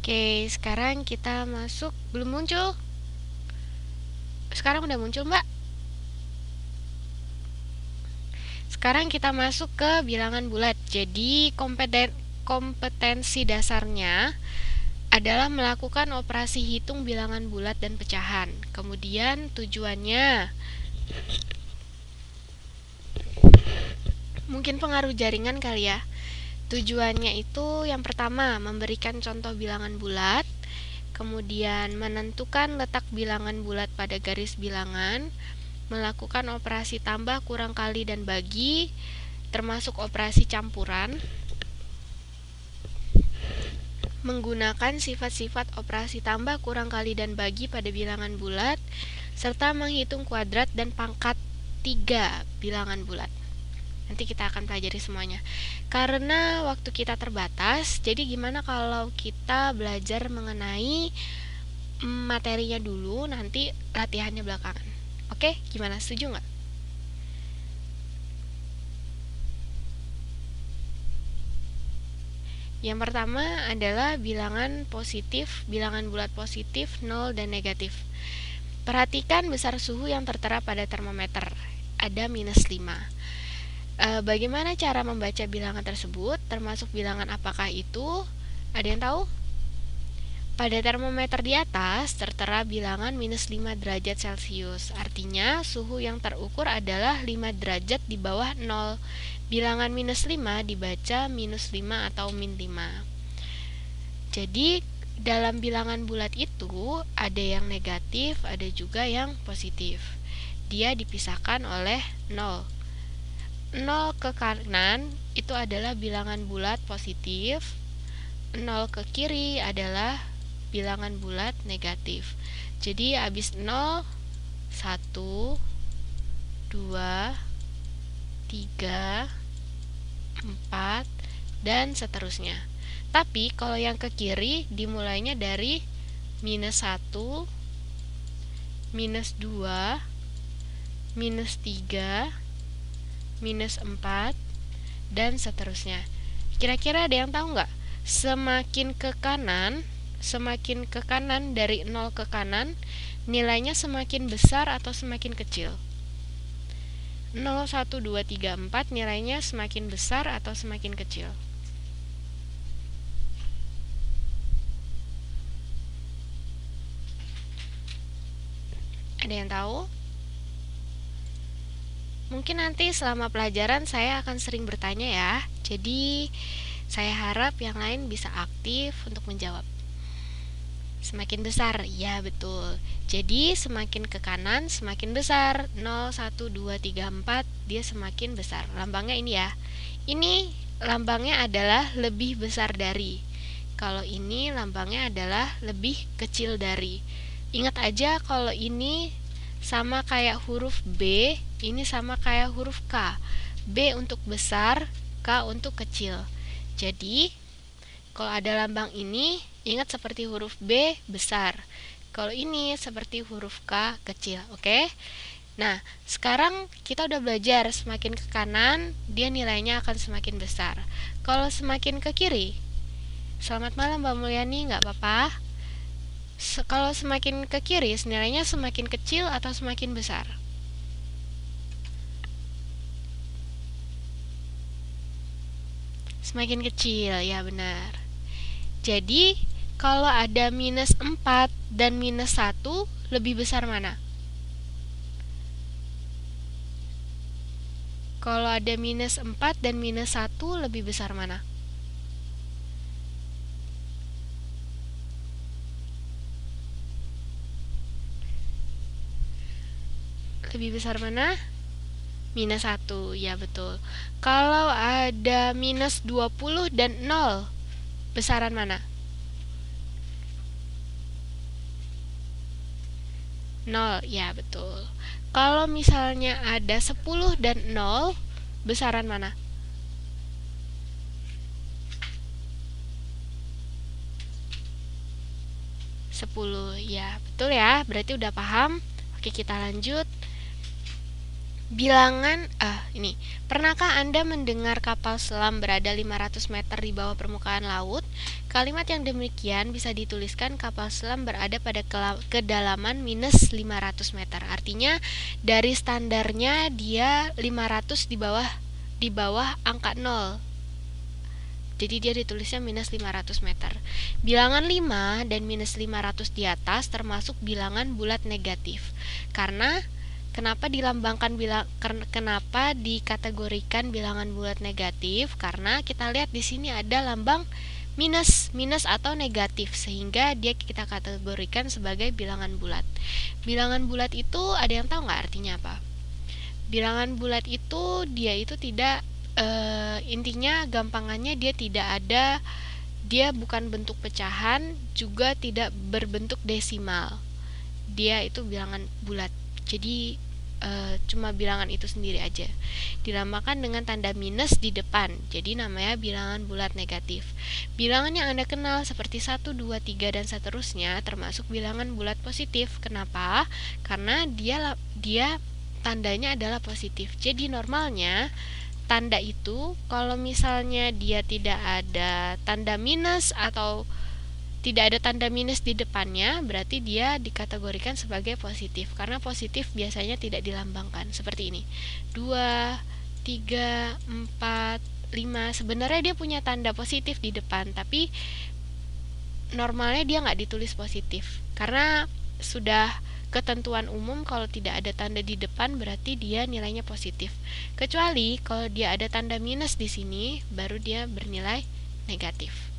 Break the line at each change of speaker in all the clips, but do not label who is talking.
Oke, sekarang kita masuk. Belum muncul? Sekarang udah muncul, Mbak. Sekarang kita masuk ke bilangan bulat. Jadi, kompetensi dasarnya adalah melakukan operasi hitung bilangan bulat dan pecahan. Kemudian tujuannya mungkin pengaruh jaringan kali ya. Tujuannya itu yang pertama, memberikan contoh bilangan bulat, kemudian menentukan letak bilangan bulat pada garis bilangan, melakukan operasi tambah, kurang, kali, dan bagi, termasuk operasi campuran, menggunakan sifat-sifat operasi tambah, kurang, kali, dan bagi pada bilangan bulat, serta menghitung kuadrat dan pangkat 3 bilangan bulat. Nanti kita akan pelajari semuanya. Karena waktu kita terbatas, jadi gimana kalau kita belajar mengenai materinya dulu, nanti latihannya belakangan. Oke, gimana? Setuju nggak? Yang pertama adalah bilangan positif, bilangan bulat positif, 0, dan negatif. Perhatikan besar suhu yang tertera pada termometer. Ada -5. Bagaimana cara membaca bilangan tersebut? Termasuk bilangan apakah itu? Ada yang tahu? Pada termometer di atas tertera bilangan -5 derajat Celcius. Artinya suhu yang terukur adalah 5 derajat di bawah 0. Bilangan -5 dibaca -5 atau -5. Jadi dalam bilangan bulat itu ada yang negatif, ada juga yang positif. Dia dipisahkan oleh 0. 0 ke kanan itu adalah bilangan bulat positif, 0 ke kiri adalah bilangan bulat negatif. Jadi habis 0, 1, 2, 3, 4, dan seterusnya. Tapi kalau yang ke kiri dimulainya dari -1, -2, -3, -4, dan seterusnya. Kira-kira ada yang tahu nggak? Semakin ke kanan dari 0 ke kanan, nilainya semakin besar atau semakin kecil? 0, 1, 2, 3, 4 nilainya semakin besar atau semakin kecil? Ada yang tahu? Mungkin nanti selama pelajaran saya akan sering bertanya ya. Jadi saya harap yang lain bisa aktif untuk menjawab. Semakin besar, ya betul. Jadi semakin ke kanan semakin besar. 0, 1, 2, 3, 4 dia semakin besar. Lambangnya ini ya. Ini lambangnya adalah lebih besar dari. Kalau ini lambangnya adalah lebih kecil dari. Ingat aja kalau ini sama kayak huruf B, ini sama kayak huruf K. B untuk besar, K untuk kecil. Jadi kalau ada lambang ini, ingat seperti huruf B besar. Kalau ini seperti huruf K kecil, oke? Nah, sekarang kita udah belajar semakin ke kanan, dia nilainya akan semakin besar. Kalau semakin ke kiri, selamat malam Mbak Mulyani, nggak apa-apa. Kalau semakin ke kiri, nilainya semakin kecil atau semakin besar? Semakin kecil, ya benar. Jadi, kalau ada -4 dan -1, lebih besar mana? Kalau ada -4 dan -1, lebih besar mana? Lebih besar mana? -1, ya betul. Kalau ada -20 dan 0, besaran mana? 0, ya betul. Kalau misalnya ada 10 dan 0, besaran mana? 10, ya betul ya. Berarti udah paham. Oke, kita lanjut. Ini. Pernahkah Anda mendengar kapal selam berada 500 meter di bawah permukaan laut? Kalimat yang demikian bisa dituliskan kapal selam berada pada kedalaman minus 500 meter. Artinya dari standarnya dia 500 di bawah angka 0. Jadi dia ditulisnya minus 500 meter. Bilangan 5 dan minus 500 di atas termasuk bilangan bulat negatif. Kenapa dikategorikan bilangan bulat negatif? Karena kita lihat di sini ada lambang minus atau negatif, sehingga dia kita kategorikan sebagai bilangan bulat. Bilangan bulat itu ada yang tahu nggak artinya apa? Bilangan bulat itu dia itu tidak intinya gampangannya dia bukan bentuk pecahan, juga tidak berbentuk desimal. Dia itu bilangan bulat. Jadi cuma bilangan itu sendiri aja. Dilambangkan dengan tanda minus di depan. Jadi namanya bilangan bulat negatif. Bilangan yang Anda kenal seperti 1, 2, 3 dan seterusnya termasuk bilangan bulat positif. Kenapa? Karena dia tandanya adalah positif. Jadi normalnya tanda itu kalau misalnya dia tidak ada tanda minus atau tidak ada tanda minus di depannya, berarti dia dikategorikan sebagai positif. Karena positif biasanya tidak dilambangkan. Seperti ini. 2, 3, 4, 5. Sebenarnya dia punya tanda positif di depan, tapi normalnya dia nggak ditulis positif. Karena sudah ketentuan umum kalau tidak ada tanda di depan berarti dia nilainya positif. Kecuali kalau dia ada tanda minus di sini, baru dia bernilai negatif.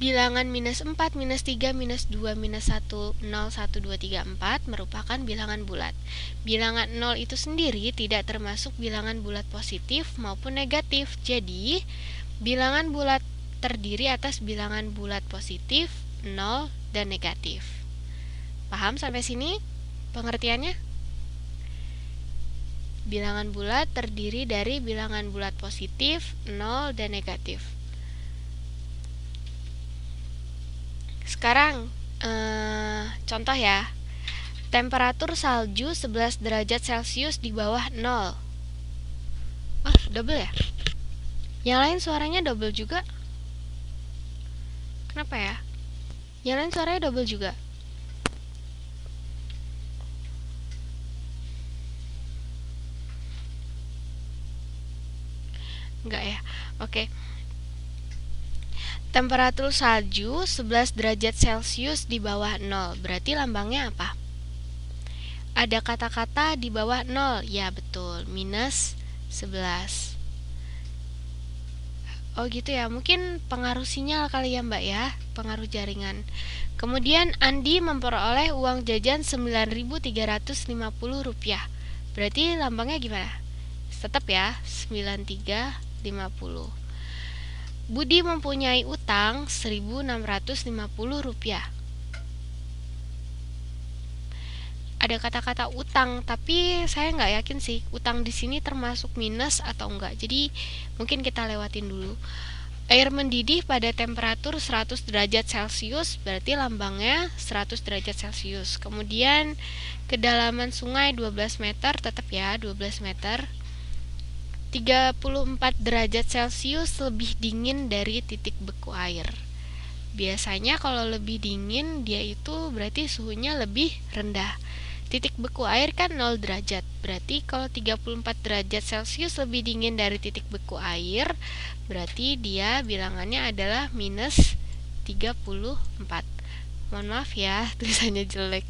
Bilangan minus 4, minus 3, minus 2, minus 1, 0, 1, 2, 3, 4 merupakan bilangan bulat. Bilangan 0 itu sendiri tidak termasuk bilangan bulat positif maupun negatif. Jadi, bilangan bulat terdiri atas bilangan bulat positif, 0, dan negatif. Paham sampai sini pengertiannya? Bilangan bulat terdiri dari bilangan bulat positif, 0, dan negatif. Sekarang contoh ya. Temperatur salju 11 derajat Celcius di bawah 0. Double ya? Yang lain suaranya double juga? Kenapa ya? Yang lain suaranya double juga. Enggak ya? Oke. Temperatur salju 11 derajat Celcius di bawah 0. Berarti lambangnya apa? Ada kata-kata di bawah 0. Ya, betul. Minus 11. Oh gitu ya, mungkin pengaruh sinyal kali ya Mbak ya, pengaruh jaringan. Kemudian Andi memperoleh uang jajan Rp9.350. Berarti lambangnya gimana? Tetap ya, 9350. Budi mempunyai utang Rp1.650. Ada kata-kata utang, tapi saya nggak yakin sih utang di sini termasuk minus atau enggak. Jadi mungkin kita lewatin dulu. Air mendidih pada temperatur 100 derajat Celcius, berarti lambangnya 100 derajat Celcius. Kemudian kedalaman sungai 12 meter, tetap ya 12 meter. 34 derajat Celcius lebih dingin dari titik beku air. Biasanya kalau lebih dingin dia itu berarti suhunya lebih rendah. Titik beku air kan 0 derajat. Berarti kalau 34 derajat Celcius lebih dingin dari titik beku air, berarti dia bilangannya adalah minus 34. Mohon maaf ya, tulisannya jelek.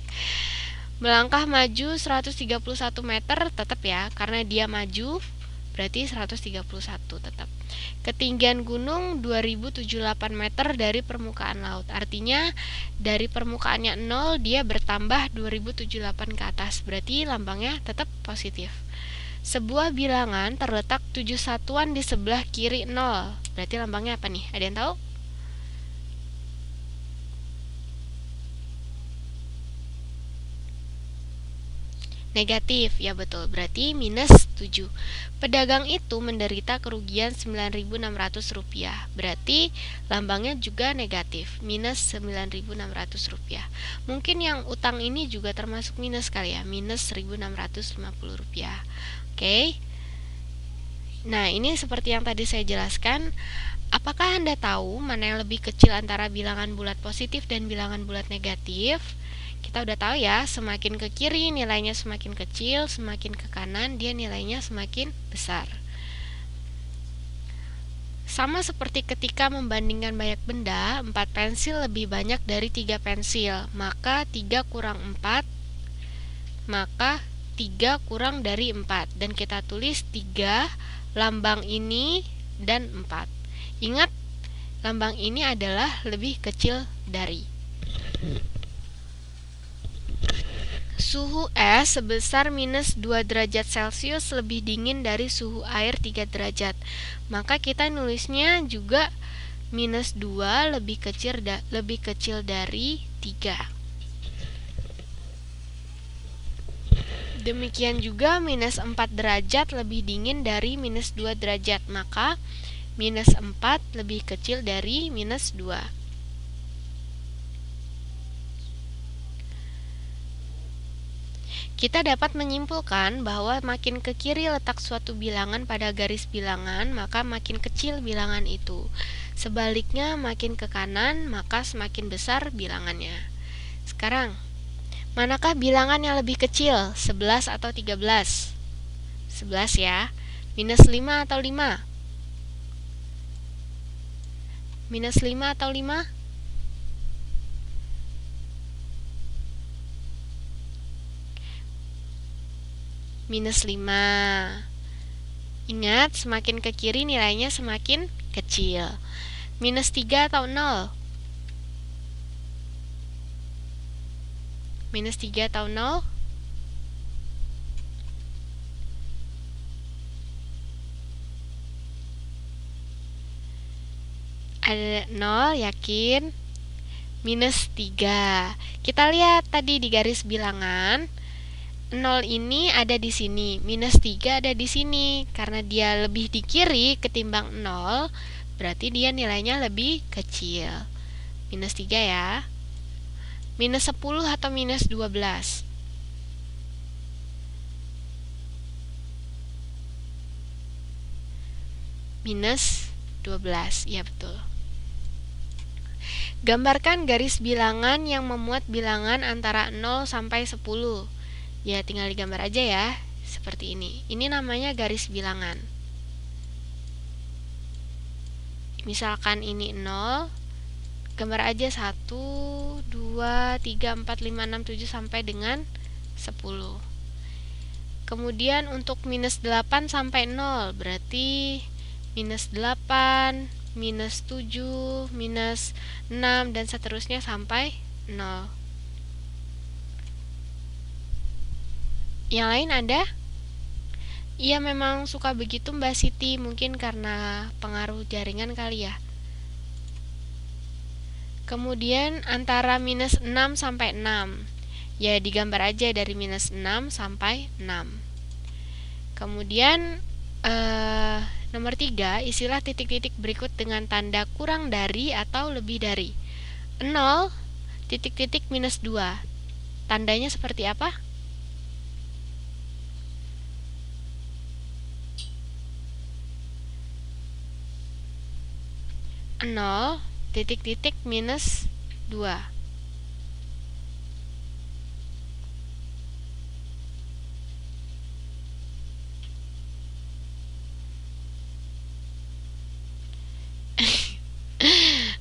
Melangkah maju 131 meter, tetap ya, karena dia maju berarti 131 tetap. Ketinggian gunung 2078 meter dari permukaan laut. Artinya dari permukaannya 0 dia bertambah 2078 ke atas. Berarti lambangnya tetap positif. Sebuah bilangan terletak 7 satuan di sebelah kiri 0. Berarti lambangnya apa nih? Ada yang tahu? Negatif, ya betul. Berarti minus 7. Pedagang itu menderita kerugian Rp9.600. Berarti lambangnya juga negatif, minus Rp9.600. Mungkin yang utang ini juga termasuk minus kali ya, minus Rp1.650. Oke. Nah, ini seperti yang tadi saya jelaskan. Apakah Anda tahu mana yang lebih kecil antara bilangan bulat positif dan bilangan bulat negatif? Kita udah tahu ya, semakin ke kiri nilainya semakin kecil, semakin ke kanan dia nilainya semakin besar. Sama seperti ketika membandingkan banyak benda, 4 pensil lebih banyak dari 3 pensil, maka 3 kurang 4, maka 3 kurang dari 4. Dan kita tulis 3, lambang ini, dan 4. Ingat, lambang ini adalah lebih kecil dari. Suhu es sebesar minus 2 derajat Celcius lebih dingin dari suhu air 3 derajat. Maka kita nulisnya juga minus 2 lebih kecil dari 3. Demikian juga minus 4 derajat lebih dingin dari minus 2 derajat. Maka minus 4 lebih kecil dari minus 2. Kita dapat menyimpulkan bahwa makin ke kiri letak suatu bilangan pada garis bilangan, maka makin kecil bilangan itu. Sebaliknya, makin ke kanan, maka semakin besar bilangannya. Sekarang, manakah bilangan yang lebih kecil, 11 atau 13? 11 ya. Minus 5 atau 5? Minus 5 atau 5? Minus 5. Ingat, semakin ke kiri nilainya semakin kecil. Minus 3 atau 0? Minus 3 atau 0? Ada 0, yakin? Minus 3. Kita lihat tadi di garis bilangan, 0 ini ada di sini, minus 3 ada di sini. Karena dia lebih di kiri ketimbang 0, berarti dia nilainya lebih kecil. Minus 3 ya. Minus 10 atau minus 12? Minus 12, ya betul. Gambarkan garis bilangan yang memuat bilangan antara 0 sampai 10. Ya, tinggal digambar aja ya, seperti ini. Ini namanya garis bilangan. Misalkan ini 0, gambar aja 1, 2, 3, 4, 5, 6, 7 sampai dengan 10. Kemudian untuk minus 8 sampai 0, berarti minus 8, minus 7, minus 6, dan seterusnya sampai 0. Yang lain ada? Iya, memang suka begitu Mbak Siti, mungkin karena pengaruh jaringan kali ya. Kemudian antara minus 6 sampai 6, ya digambar aja dari minus 6 sampai 6. Kemudian nomor 3, isilah titik-titik berikut dengan tanda kurang dari atau lebih dari. 0, titik-titik minus 2. Tandanya seperti apa? 0, titik-titik minus 2.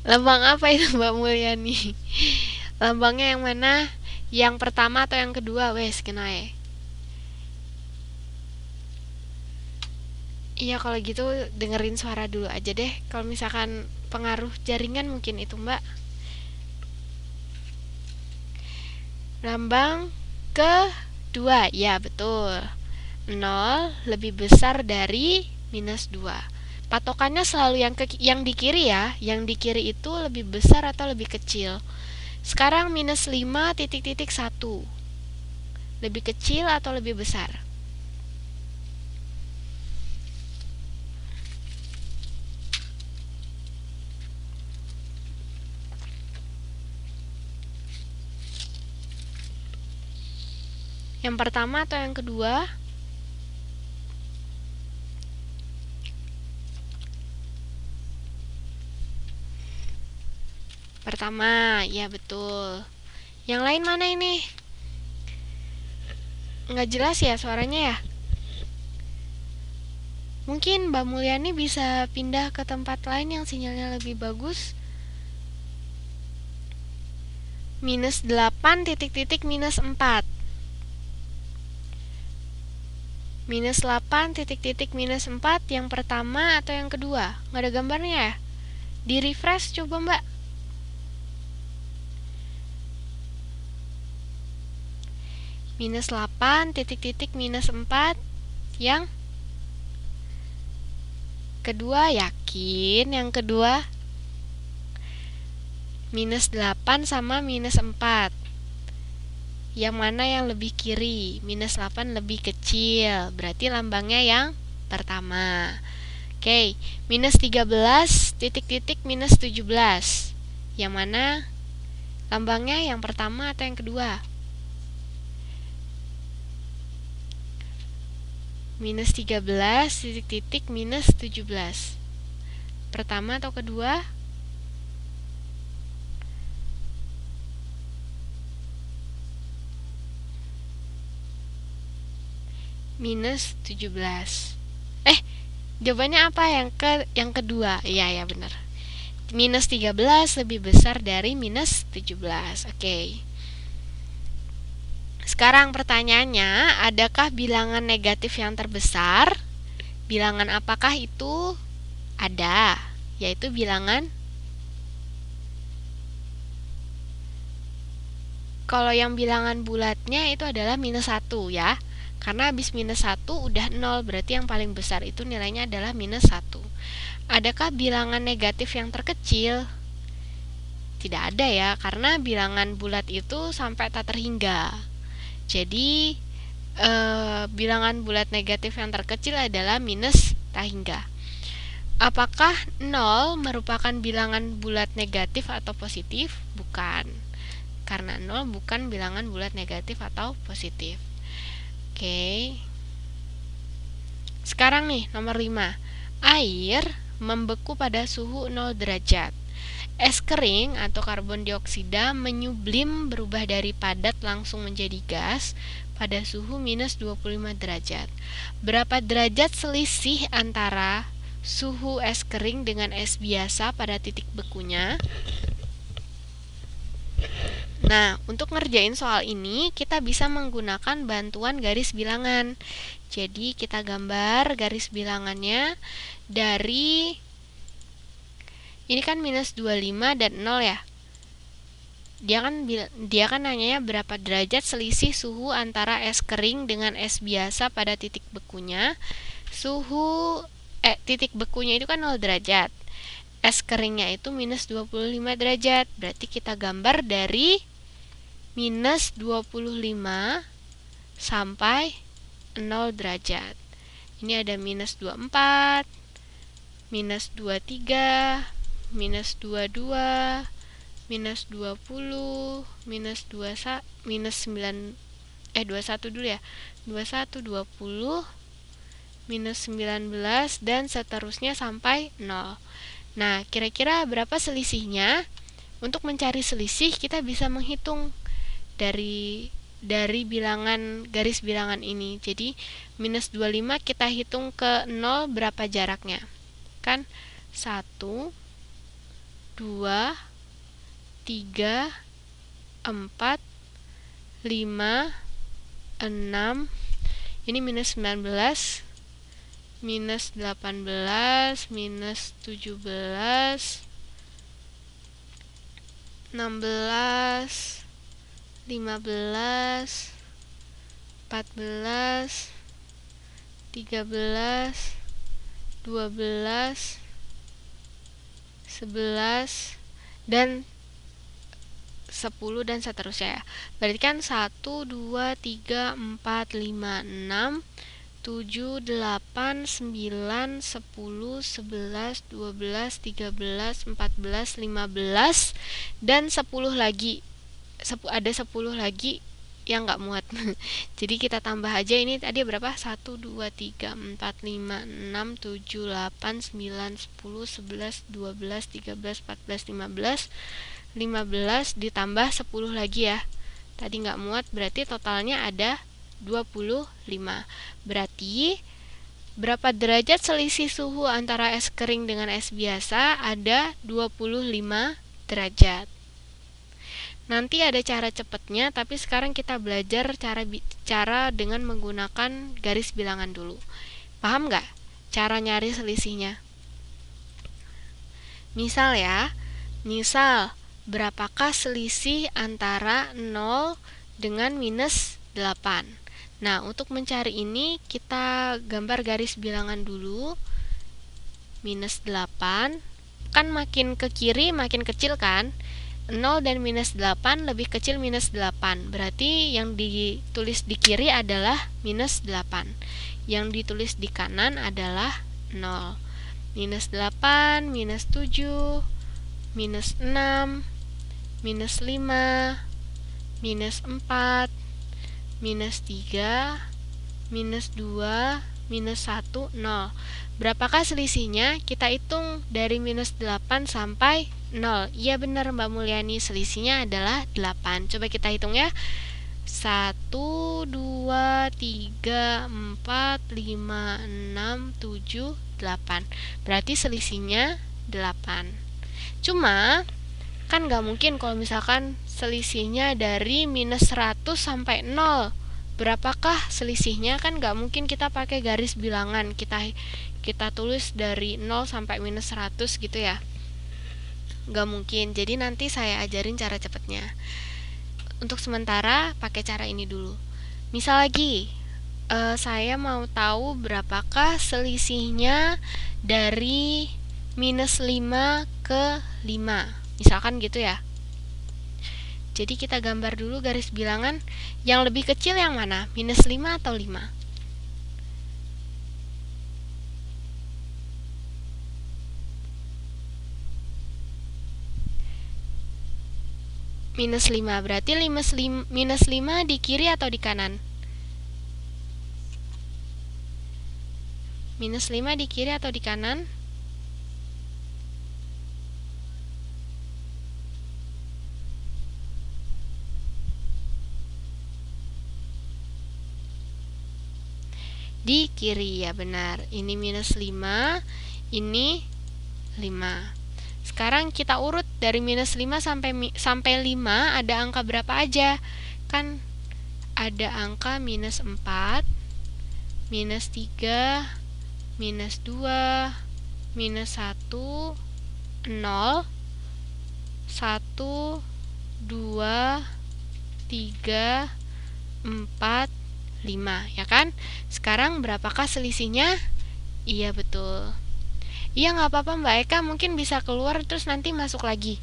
Lambang apa itu Mbak Mulyani? Lambangnya yang mana? Yang pertama atau yang kedua? Wes, kenae. Iya, kalau gitu dengerin suara dulu aja deh. Kalau misalkan pengaruh jaringan mungkin itu Mbak. Lambang kedua, ya betul. 0 lebih besar dari minus 2. Patokannya selalu yang di kiri ya. Yang di kiri itu lebih besar atau lebih kecil. Sekarang minus 5 titik-titik 1. Lebih kecil atau lebih besar? Yang pertama atau yang kedua? Pertama, ya betul. Yang lain mana ini? Nggak jelas ya suaranya ya? Mungkin Mbak Mulyani bisa pindah ke tempat lain yang sinyalnya lebih bagus. Minus 8 titik-titik minus 4. Minus 8 titik-titik minus 4 yang pertama atau yang kedua? Nggak ada gambarnya ya? Di refresh coba Mbak. Minus 8 titik-titik minus 4 yang kedua, yakin yang kedua? Minus 8 sama minus 4. Yang mana yang lebih kiri? Minus 8 lebih kecil, berarti lambangnya yang pertama. Oke, minus 13 titik-titik minus 17. Yang mana lambangnya yang pertama atau yang kedua? Minus 13 titik-titik minus 17. Pertama atau kedua? Minus 17. Jawabannya apa? Yang kedua. Iya, benar. Minus 13 lebih besar dari minus 17. Oke. Sekarang pertanyaannya, adakah bilangan negatif yang terbesar? Bilangan apakah itu? Ada, yaitu bilangan. Kalau yang bilangan bulatnya itu adalah minus 1 ya. Karena habis minus 1 udah 0, berarti yang paling besar itu nilainya adalah minus 1. Adakah bilangan negatif yang terkecil? Tidak ada ya, karena bilangan bulat itu sampai tak terhingga. Jadi, bilangan bulat negatif yang terkecil adalah minus tak hingga. Apakah 0 merupakan bilangan bulat negatif atau positif? Bukan. Karena 0 bukan bilangan bulat negatif atau positif. Oke. Sekarang nih, nomor 5. Air membeku pada suhu 0 derajat. Es kering atau karbon dioksida menyublim berubah dari padat langsung menjadi gas pada suhu minus 25 derajat. Berapa derajat selisih antara suhu es kering dengan es biasa pada titik bekunya? Nah, untuk ngerjain soal ini, kita bisa menggunakan bantuan garis bilangan. Jadi, kita gambar garis bilangannya dari, ini kan minus 25 dan 0 ya. Dia kan nanyanya berapa derajat selisih suhu antara es kering dengan es biasa pada titik bekunya. Titik bekunya itu kan 0 derajat. Es keringnya itu minus 25 derajat. Berarti kita gambar dari minus 25 sampai 0 derajat. Ini ada minus 24, minus 23, minus 22, minus 20, minus 21, minus 9, 21 dulu ya. 21, 20, minus 19, dan seterusnya sampai 0. Nah, kira-kira berapa selisihnya? Untuk mencari selisih, kita bisa menghitung dari bilangan garis bilangan ini. Jadi minus 25 kita hitung ke 0 berapa jaraknya? Kan 1, 2, 3, 4, 5, 6. Ini minus 19, minus 18, minus 17, 16, 15, 14, 13, 12, 11, dan 10 dan seterusnya ya. Berarti kan 1, 2, 3, 4, 5, 6, 7, 8, 9, 10, 11, 12, 13, 14, 15, dan 10 lagi. Ada 10 lagi yang nggak muat. Jadi kita tambah aja, ini tadi berapa? 1, 2, 3, 4, 5, 6, 7, 8, 9, 10, 11, 12, 13, 14, 15 ditambah 10 lagi ya. Tadi nggak muat, berarti totalnya ada 25. Berarti berapa derajat selisih suhu antara es kering dengan es biasa? Ada 25 derajat. Nanti ada cara cepatnya, tapi sekarang kita belajar cara dengan menggunakan garis bilangan dulu. Paham nggak cara nyari selisihnya? Misal ya, berapakah selisih antara 0 dengan minus 8? Nah, untuk mencari ini kita gambar garis bilangan dulu. Minus 8, kan makin ke kiri makin kecil kan? 0 dan minus 8 lebih kecil minus 8. Berarti yang ditulis di kiri adalah minus 8. Yang ditulis di kanan adalah 0. Minus 8, minus 7, minus 6, minus 5, minus 4, minus 3, minus 2, minus 1, 0. Berapakah selisihnya? Kita hitung dari minus 8 sampai 0. Iya benar Mbak Mulyani, selisihnya adalah 8. Coba kita hitung ya. 1, 2, 3, 4, 5, 6, 7, 8. Berarti selisihnya 8. Cuma kan nggak mungkin kalau misalkan selisihnya dari minus 100 sampai 0. Berapakah selisihnya? Kan nggak mungkin kita pakai garis bilangan, kita tulis dari 0 sampai minus 100 gitu ya. Nggak mungkin. Jadi nanti saya ajarin cara cepatnya. Untuk sementara pakai cara ini dulu. Misal lagi, saya mau tahu berapakah selisihnya dari minus 5 ke 5. Misalkan gitu ya. Jadi kita gambar dulu garis bilangan. Yang lebih kecil yang mana? Minus 5 atau 5? Minus 5. Berarti minus 5 di kiri atau di kanan? Minus 5 di kiri atau di kanan? Di kiri, ya benar. Ini minus 5, ini 5. Sekarang kita urut dari minus 5 sampai 5 ada angka berapa aja? Kan ada angka minus 4, minus 3, minus 2, minus 1, 0, 1, 2, 3, 4, 5, ya kan? Sekarang berapakah selisihnya? Iya betul. Iya nggak apa-apa Mbak Eka, mungkin bisa keluar terus nanti masuk lagi.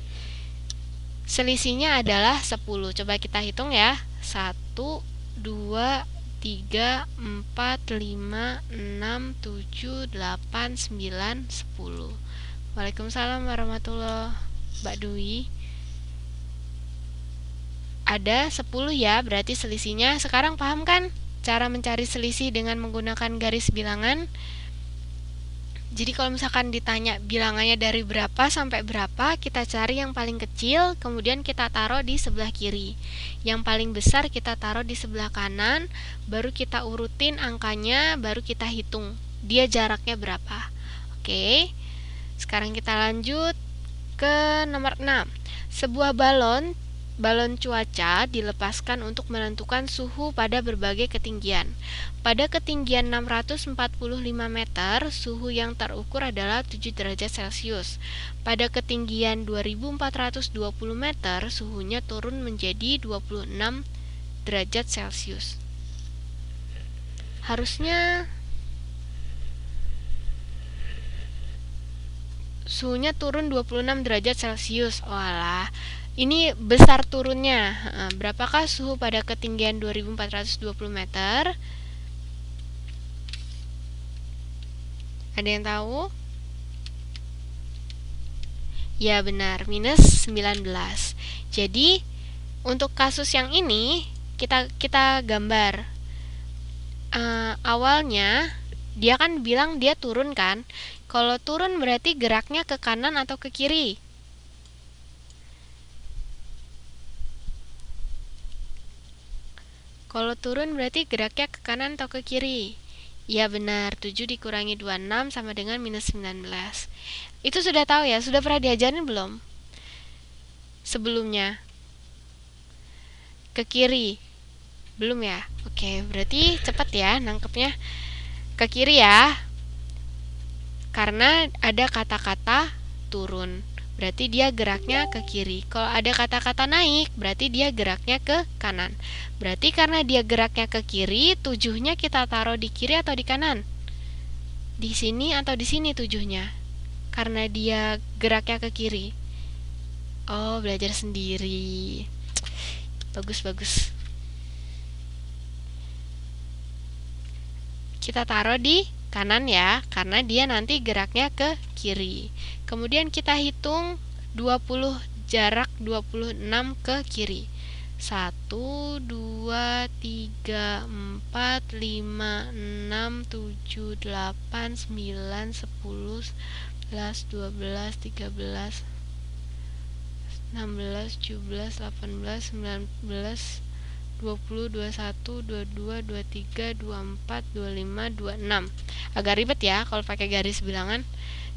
Selisihnya adalah 10. Coba kita hitung ya. 1, 2, 3, 4, 5, 6, 7, 8, 9, 10. Waalaikumsalam warahmatullahi wabarakatuh. Mbak Dwi. Ada 10 ya, berarti selisihnya. Sekarang paham kan cara mencari selisih dengan menggunakan garis bilangan? Jadi kalau misalkan ditanya bilangannya dari berapa sampai berapa, kita cari yang paling kecil, kemudian kita taruh di sebelah kiri. Yang paling besar kita taruh di sebelah kanan, baru kita urutin angkanya, baru kita hitung dia jaraknya berapa. Oke. Sekarang kita lanjut ke nomor 6. Sebuah balon cuaca dilepaskan untuk menentukan suhu pada berbagai ketinggian. Pada ketinggian 645 meter, suhu yang terukur adalah 7 derajat Celcius. Pada ketinggian 2420 meter, suhunya turun menjadi 26 derajat Celcius. Harusnya suhunya turun 26 derajat Celcius. Walah, Ini besar turunnya. Berapakah suhu pada ketinggian 2420 meter? Ada yang tahu? Ya benar, minus 19. Jadi untuk kasus yang ini kita gambar. Awalnya dia kan bilang dia turun kan. Kalau turun berarti geraknya ke kanan atau ke kiri? Kalau turun berarti geraknya ke kanan atau ke kiri? Ya benar, 7 dikurangi 26 sama dengan minus 19. Itu sudah tahu ya? Sudah pernah diajarin belum? Sebelumnya. Ke kiri. Belum ya? Oke, berarti cepat ya nangkepnya. Ke kiri ya. Karena ada kata-kata turun. Berarti dia geraknya ke kiri. Kalau ada kata-kata naik, berarti dia geraknya ke kanan. Berarti karena dia geraknya ke kiri, 7-nya kita taruh di kiri atau di kanan? Di sini atau di sini 7-nya? Karena dia geraknya ke kiri. Oh, belajar sendiri. Bagus. Kita taruh di kanan ya, karena dia nanti geraknya ke kiri. Kemudian kita hitung 20 jarak 26 ke kiri. 1, 2, 3, 4, 5, 6, 7, 8, 9, 10, 11, 12, 13, 16, 17, 18, 19, 20, 21, 22, 23, 24, 25, 26. Agak ribet ya kalau pakai garis bilangan.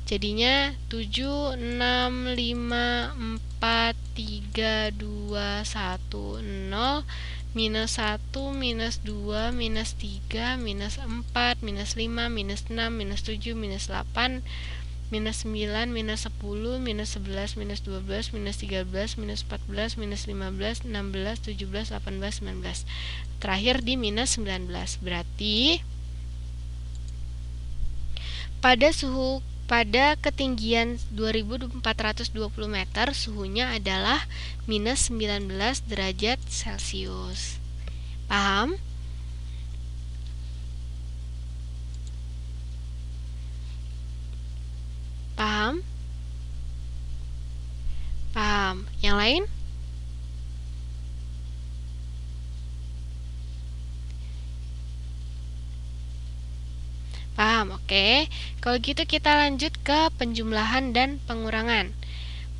Jadinya 7, 6, 5, 4, 3, 2, 1, 0, minus 1, minus 2, minus 3, minus 4, minus 5, minus 6, minus 7, minus 8, minus 9, minus 10, minus 11, minus 12, minus 13, minus 14, minus 15, 16, 17, 18, 19. Terakhir di minus 19. Berarti pada ketinggian 2420 meter suhunya adalah minus 19 derajat Celcius. Paham? Paham? Paham. Yang lain? Paham, oke. Kalau gitu kita lanjut ke penjumlahan dan pengurangan.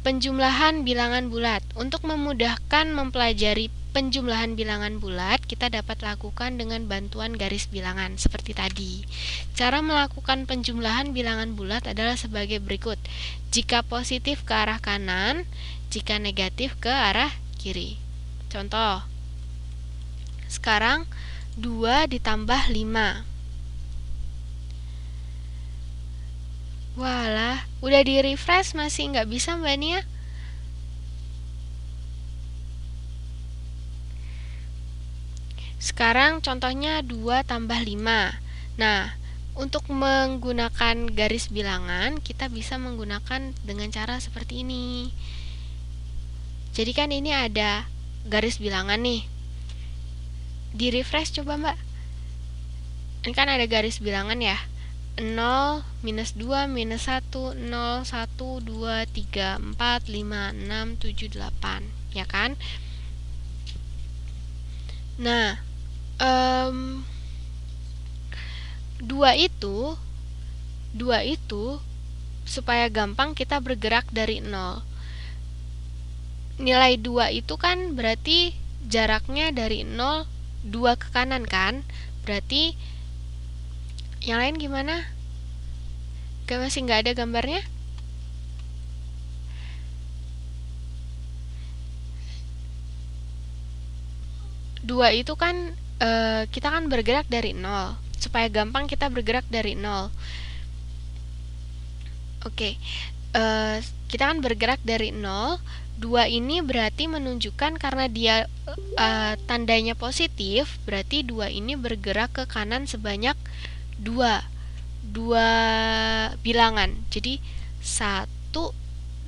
Penjumlahan bilangan bulat. Untuk memudahkan mempelajari penjumlahan bilangan bulat, kita dapat lakukan dengan bantuan garis bilangan seperti tadi. Cara melakukan penjumlahan bilangan bulat adalah sebagai berikut. Jika positif ke arah kanan, jika negatif ke arah kiri. Contoh. Sekarang 2 ditambah 5. Walah, udah di refresh masih nggak bisa Mbak Nia? Sekarang contohnya 2 tambah 5. Nah, untuk menggunakan garis bilangan, kita bisa menggunakan dengan cara seperti ini. Jadi kan ini ada garis bilangan nih. Di refresh coba Mbak. Ini kan ada garis bilangan ya. 0, minus 2, minus 1, 0, 1, 2, 3, 4, 5, 6, 7, 8. Ya kan? Nah, 2 itu supaya gampang kita bergerak dari 0. Nilai 2 itu kan berarti jaraknya dari 0 2 ke kanan kan? Berarti yang lain gimana? Masih nggak ada gambarnya? Dua itu kan kita kan bergerak dari 0. Supaya gampang kita bergerak dari 0. Oke. Kita kan bergerak dari 0. 2 ini berarti menunjukkan karena dia tandanya positif, berarti 2 ini bergerak ke kanan sebanyak 2 bilangan. Jadi 1,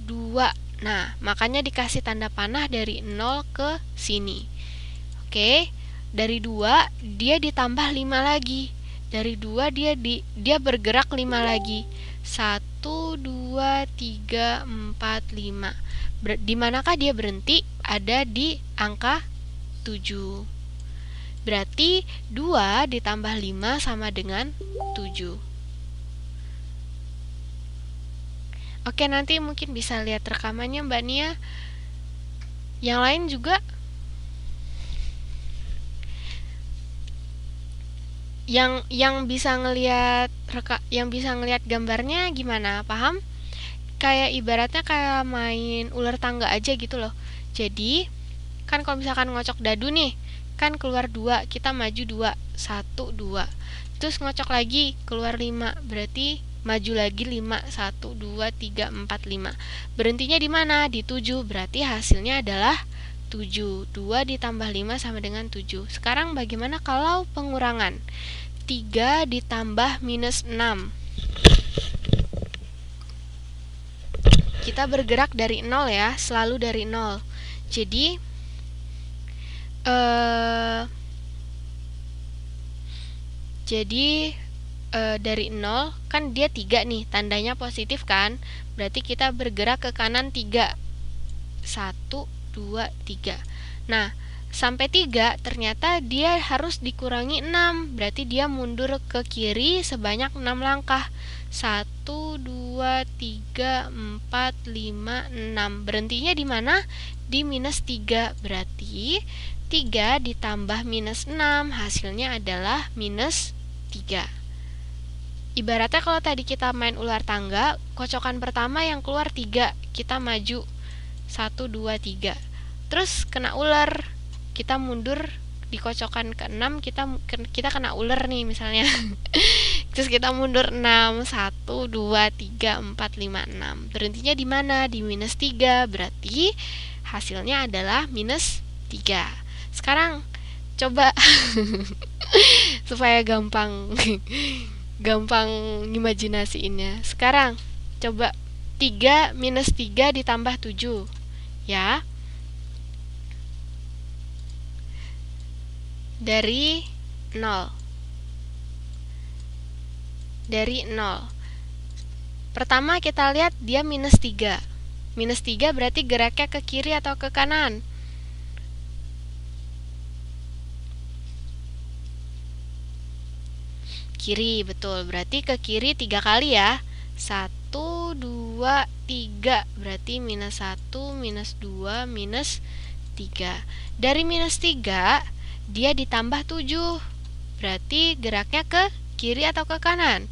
2. Nah, makanya dikasih tanda panah dari 0 ke sini. Oke, dari 2 dia ditambah 5 lagi. Dari 2 dia bergerak 5 lagi. 1, 2, 3, 4, 5. Di manakah dia berhenti? Ada di angka 7. Berarti 2 ditambah 5 sama dengan 7. Oke, nanti mungkin bisa lihat rekamannya Mbak Nia. Yang lain juga yang bisa ngelihat gambarnya gimana? Paham? Kayak ibaratnya kayak main ular tangga aja gitu loh. Jadi, kan kalau misalkan ngocok dadu nih, kan keluar 2, kita maju 2, 1, 2. Terus ngocok lagi, keluar 5, berarti maju lagi 5, 1, 2, 3, 4, 5. Berhentinya di mana? Di 7, berarti hasilnya adalah 7. 2 ditambah 5 sama dengan 7. Sekarang bagaimana kalau pengurangan? 3 ditambah minus 6. Kita bergerak dari 0 ya, selalu dari 0. Jadi dari 0 kan dia 3 nih, tandanya positif kan, berarti kita bergerak ke kanan 3. 1, 2, 3. Nah, sampai 3 ternyata dia harus dikurangi 6, berarti dia mundur ke kiri sebanyak 6 langkah. 1, 2, 3, 4, 5, 6. Berhentinya di mana? Di minus 3, berarti 3 ditambah minus 6 hasilnya adalah minus 3. Ibaratnya kalau tadi kita main ular tangga, kocokan pertama yang keluar 3, kita maju 1, 2, 3. Terus kena ular, kita mundur di kocokan ke-6, kita kena ular nih misalnya. Terus kita mundur 6, 1, 2, 3, 4, 5, 6. Berhentinya di mana? Di minus 3, berarti hasilnya adalah minus 3. Sekarang coba supaya gampang ngimajinasiinnya. Sekarang coba 3 minus 3 ditambah 7 ya. Dari 0. Pertama kita lihat dia minus 3. Minus 3 berarti geraknya ke kiri atau ke kanan? Kiri, betul. Berarti ke kiri 3 kali ya. 1, 2, 3. Berarti minus 1, minus 2, minus 3. Dari minus 3, dia ditambah 7. Berarti geraknya ke kiri atau ke kanan?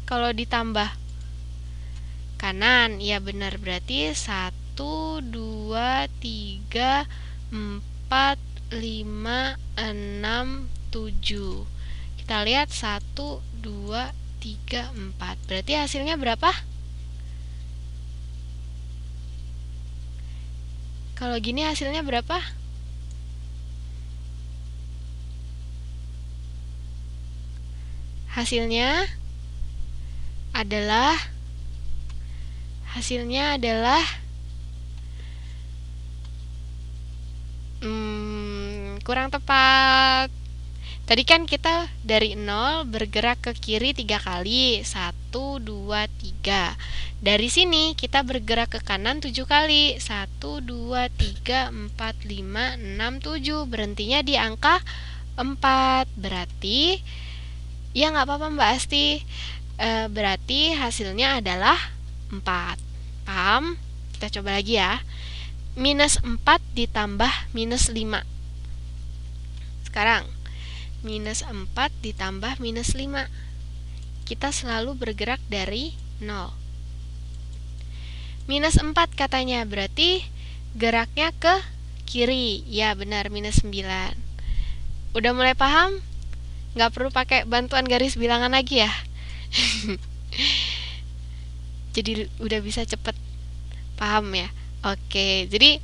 Kalau ditambah kanan, ya benar. Berarti 1, 2, 3, 4, 5, 6, 7. Kita lihat 1, 2, 3, 4. Berarti hasilnya berapa? Kalau gini hasilnya berapa? Hasilnya adalah kurang tepat. Tadi kan kita dari 0 bergerak ke kiri 3 kali. 1, 2, 3. Dari sini kita bergerak ke kanan 7 kali. 1, 2, 3, 4, 5, 6, 7. Berhentinya di angka 4. Berarti ya nggak apa-apa Mbak Asti. Berarti hasilnya adalah 4. Paham? Kita coba lagi ya. Minus 4 ditambah minus 5. Sekarang minus 4 ditambah minus 5. Kita selalu bergerak dari 0. Minus 4 katanya, berarti geraknya ke kiri. Ya benar, minus 9. Udah mulai paham? Nggak perlu pakai bantuan garis bilangan lagi ya. Jadi udah bisa cepet paham ya. Oke, jadi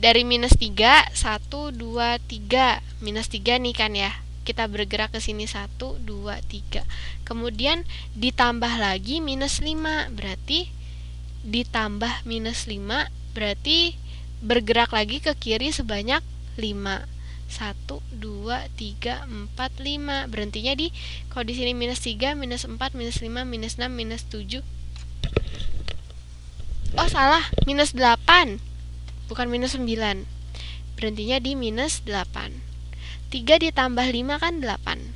dari minus 3, 1, 2, 3. Minus 3 nih kan ya. Kita bergerak ke sini 1, 2, 3. Kemudian ditambah lagi minus 5. Berarti ditambah minus 5 berarti bergerak lagi ke kiri sebanyak 5. 1, 2, 3, 4, 5. Berhentinya di, kalau di sini minus 3, minus 4, minus 5, minus 6, minus 7. Oh salah, minus 8. Bukan minus 9. Berhentinya di minus 8. 3 ditambah 5 kan 8.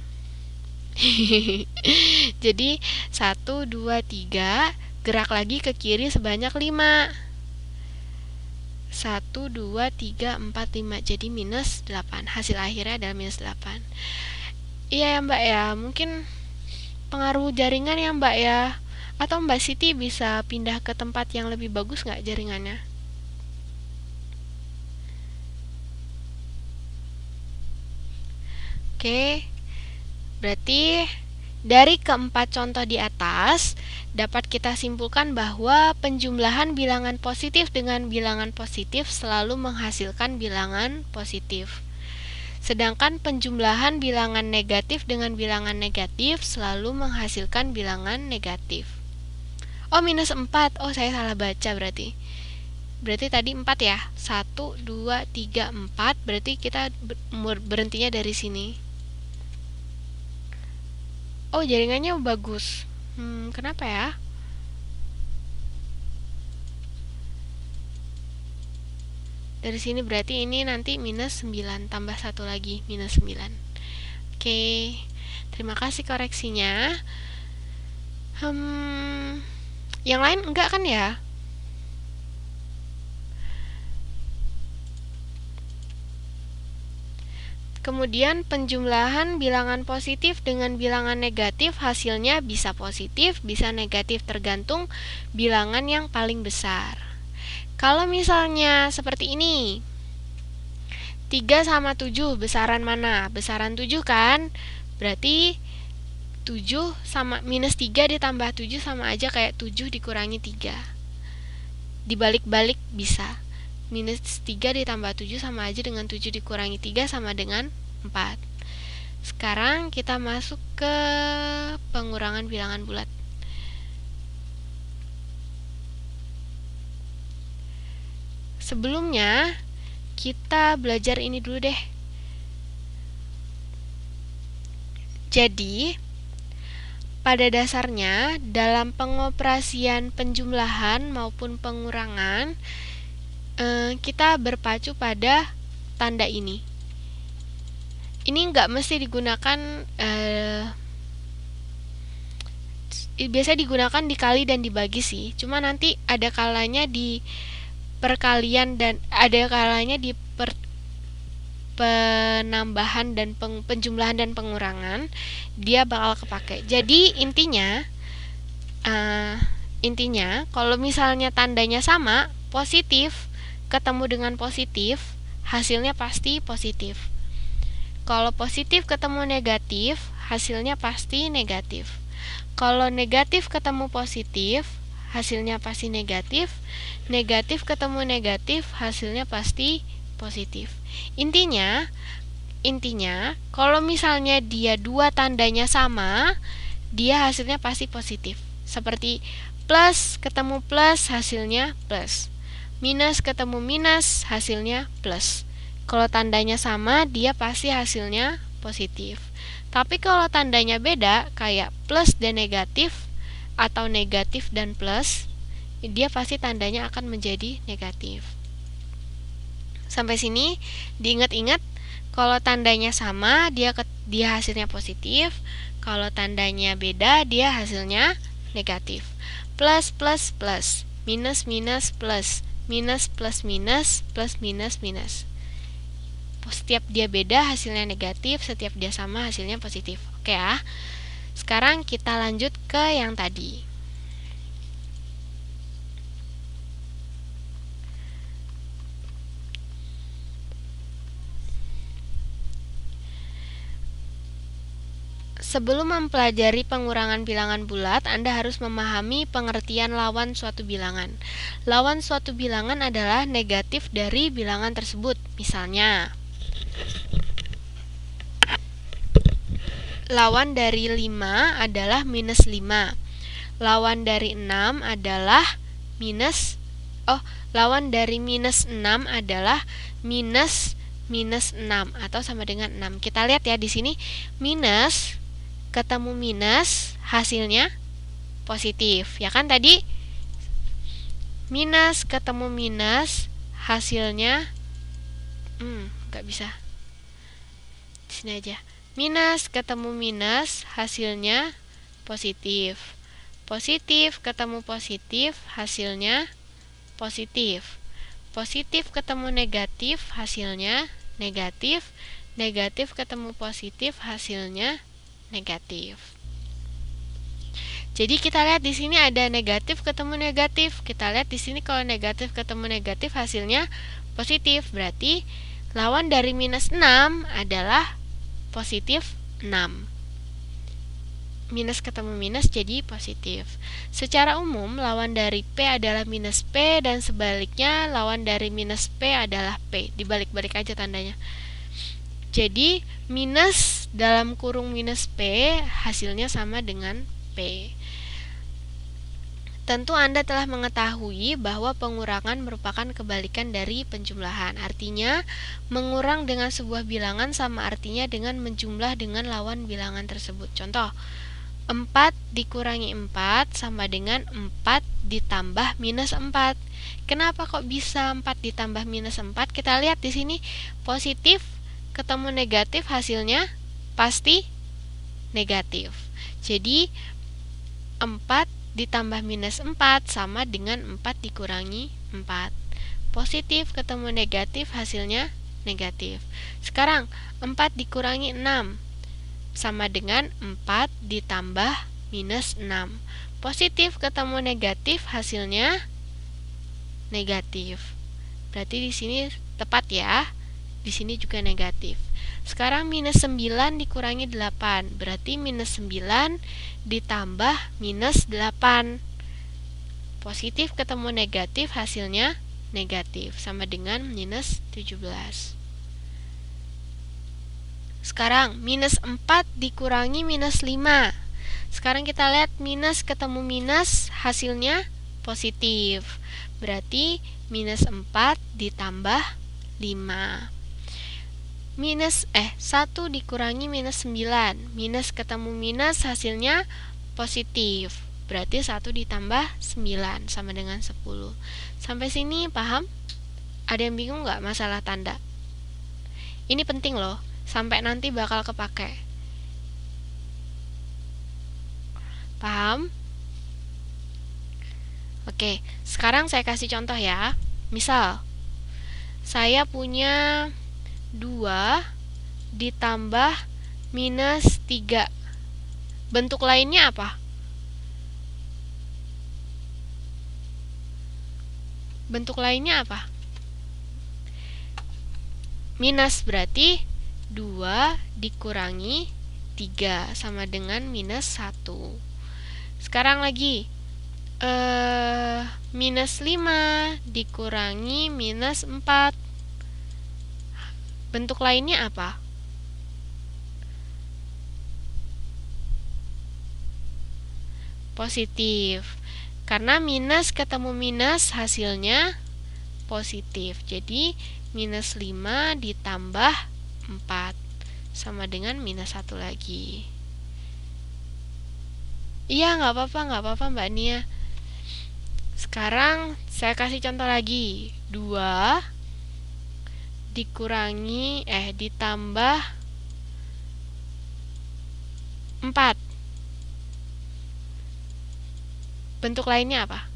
Jadi 1, 2, 3, gerak lagi ke kiri sebanyak 5. 1, 2, 3, 4, 5. Jadi minus 8. Hasil akhirnya adalah minus 8. Iya ya Mbak ya, mungkin pengaruh jaringan ya Mbak ya. Atau Mbak Siti bisa pindah ke tempat yang lebih bagus nggak jaringannya? Oke, berarti dari keempat contoh di atas dapat kita simpulkan bahwa penjumlahan bilangan positif dengan bilangan positif selalu menghasilkan bilangan positif. Sedangkan penjumlahan bilangan negatif dengan bilangan negatif selalu menghasilkan bilangan negatif. Oh, minus 4. Oh, saya salah baca berarti. Berarti tadi 4 ya. 1, 2, 3, 4. Berarti kita berhentinya dari sini. Oh, jaringannya bagus. Kenapa ya? Dari sini berarti ini nanti minus 9 tambah 1 lagi minus 9. Oke, terima kasih koreksinya. Yang lain enggak kan ya? Kemudian penjumlahan bilangan positif dengan bilangan negatif hasilnya bisa positif, bisa negatif tergantung bilangan yang paling besar. Kalau misalnya seperti ini, 3 sama 7 besaran mana? Besaran 7 kan? Berarti 7 sama minus 3 ditambah 7 sama aja kayak 7 dikurangi 3. Dibalik-balik bisa. Minus 3 ditambah 7 sama aja dengan 7 dikurangi 3 sama dengan 4. Sekarang kita masuk ke pengurangan bilangan bulat. Sebelumnya, kita belajar ini dulu deh. Jadi, pada dasarnya, dalam pengoperasian penjumlahan maupun pengurangan, kita berpacu pada tanda ini. Ini nggak mesti digunakan, biasa digunakan dikali dan dibagi sih. Cuma nanti ada kalanya di perkalian dan ada kalanya di penambahan dan penjumlahan dan pengurangan dia bakal kepake. Jadi intinya kalau misalnya tandanya sama, positif ketemu dengan positif, hasilnya pasti positif. Kalau positif ketemu negatif, hasilnya pasti negatif. Kalau negatif ketemu positif, hasilnya pasti negatif. Negatif ketemu negatif, hasilnya pasti positif. Intinya kalau misalnya dia dua tandanya sama, dia hasilnya pasti positif. Seperti plus ketemu plus, hasilnya plus. Minus ketemu minus, hasilnya plus. Kalau tandanya sama, dia pasti hasilnya positif. Tapi kalau tandanya beda, kayak plus dan negatif atau negatif dan plus, dia pasti tandanya akan menjadi negatif. Sampai sini diingat-ingat, kalau tandanya sama, dia hasilnya positif. Kalau tandanya beda, dia hasilnya negatif. Plus plus plus, minus minus plus, minus plus minus, plus minus minus. Setiap dia beda hasilnya negatif, setiap dia sama hasilnya positif. Oke ya. Sekarang kita lanjut ke yang tadi. Sebelum mempelajari pengurangan bilangan bulat, Anda harus memahami pengertian lawan suatu bilangan. Lawan suatu bilangan adalah negatif dari bilangan tersebut. Misalnya, lawan dari 5 adalah minus 5. Lawan dari 6 adalah lawan dari minus 6 adalah minus 6 atau sama dengan 6. Kita lihat ya di sini minus ketemu minus hasilnya positif. Ya kan tadi minus ketemu minus hasilnya nggak bisa. Di sini aja. Minus ketemu minus hasilnya positif. Positif ketemu positif hasilnya positif. Positif ketemu negatif hasilnya negatif. Negatif ketemu positif hasilnya negatif. Jadi kita lihat di sini ada negatif ketemu negatif. Kita lihat di sini kalau negatif ketemu negatif hasilnya positif. Berarti lawan dari minus 6 adalah positif 6. Minus ketemu minus jadi positif. Secara umum lawan dari P adalah minus P dan sebaliknya lawan dari minus P adalah P. Dibalik-balik aja tandanya. Jadi minus dalam kurung minus P hasilnya sama dengan P. Tentu Anda telah mengetahui bahwa pengurangan merupakan kebalikan dari penjumlahan. Artinya, mengurang dengan sebuah bilangan sama artinya dengan menjumlah dengan lawan bilangan tersebut. Contoh, 4 dikurangi 4 sama dengan 4 ditambah minus 4. Kenapa kok bisa 4 ditambah minus 4? Kita lihat di sini positif ketemu negatif hasilnya pasti negatif. Jadi 4 ditambah minus 4 sama dengan 4 dikurangi 4. Positif ketemu negatif hasilnya negatif. Sekarang 4 dikurangi 6 sama dengan 4 ditambah minus 6. Positif ketemu negatif hasilnya negatif. Berarti di sini tepat ya. Di sini juga negatif. Sekarang minus 9 dikurangi 8. Berarti minus 9 ditambah minus 8. Positif ketemu negatif hasilnya negatif. Sama dengan minus 17. Sekarang minus 4 dikurangi minus 5. Sekarang kita lihat minus ketemu minus hasilnya positif. Berarti minus 4 ditambah 5. 1 dikurangi minus 9. Minus ketemu minus hasilnya positif. Berarti 1 ditambah 9 sama dengan 10. Sampai sini paham? Ada yang bingung nggak masalah tanda? Ini penting loh. Sampai nanti bakal kepake. Paham? Oke, sekarang saya kasih contoh ya. Misal, saya punya 2 ditambah minus 3. Bentuk lainnya apa? Bentuk lainnya apa? Minus berarti 2 dikurangi 3 sama dengan minus 1. Sekarang lagi minus 5 dikurangi minus 4. Bentuk lainnya apa? Positif. Karena minus ketemu minus hasilnya positif. Jadi minus 5 ditambah 4 sama dengan minus 1 lagi. Iya, nggak apa-apa Mbak Nia. Sekarang saya kasih contoh lagi. 2 ditambah 4. Bentuk lainnya apa?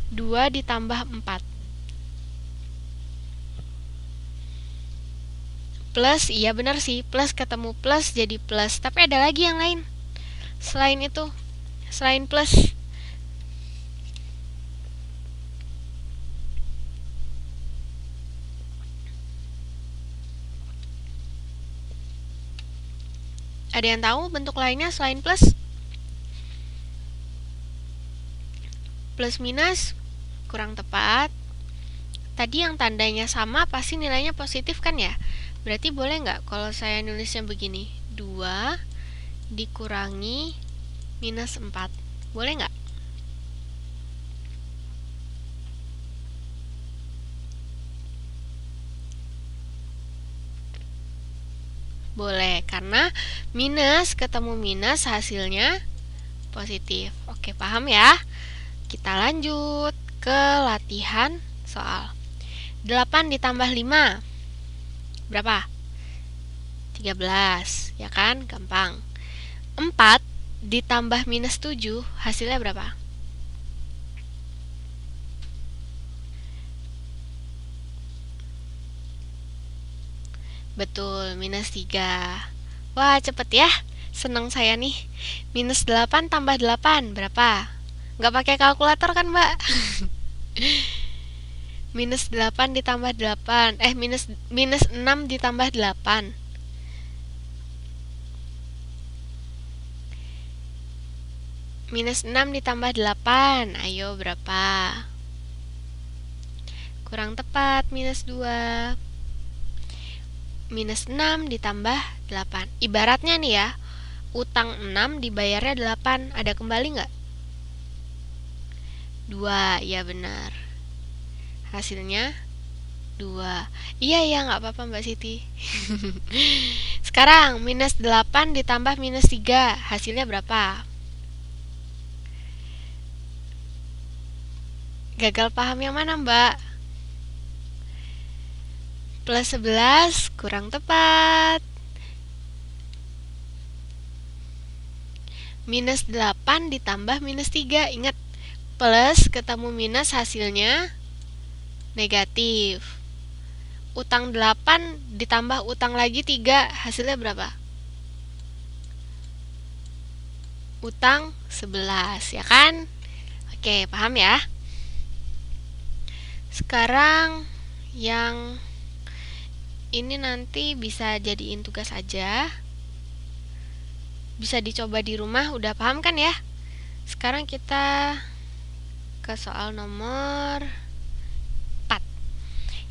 Dua ditambah 4. Plus, iya benar sih. Plus ketemu plus jadi plus. Tapi ada lagi yang lain. Selain itu, selain plus. Ada yang tahu bentuk lainnya selain plus? Plus minus kurang tepat. Tadi yang tandanya sama pasti nilainya positif kan ya? Berarti boleh nggak kalau saya nulisnya begini? 2 dikurangi minus 4. Boleh nggak? Boleh, karena minus ketemu minus hasilnya positif. Oke, paham ya? Kita lanjut ke latihan soal. 8 ditambah 5 berapa? 13, ya kan? Gampang. 4 ditambah minus 7 hasilnya berapa? Betul, minus 3. Wah, cepet ya. Seneng saya nih. Minus 8 tambah 8 berapa? Nggak pakai kalkulator kan, Mbak? Minus 8 ditambah 8. Minus 6 ditambah 8. Minus 6 ditambah 8. Ayo, berapa? Kurang tepat, minus 2. Minus 6 ditambah 8. Ibaratnya nih ya, utang 6 dibayarnya 8. Ada kembali nggak? 2, ya benar. Hasilnya 2. Iya, nggak apa-apa Mbak Siti. Sekarang, minus 8 ditambah minus 3. Hasilnya berapa? Gagal paham yang mana, Mbak? Plus 11, kurang tepat. Minus 8 ditambah minus 3. Ingat, plus ketemu minus hasilnya negatif. Utang 8 ditambah utang lagi 3, hasilnya berapa? Utang 11, ya kan? Oke, paham ya? Sekarang yang ini nanti bisa jadiin tugas aja. Bisa dicoba di rumah, udah paham kan ya? Sekarang kita ke soal nomor 4.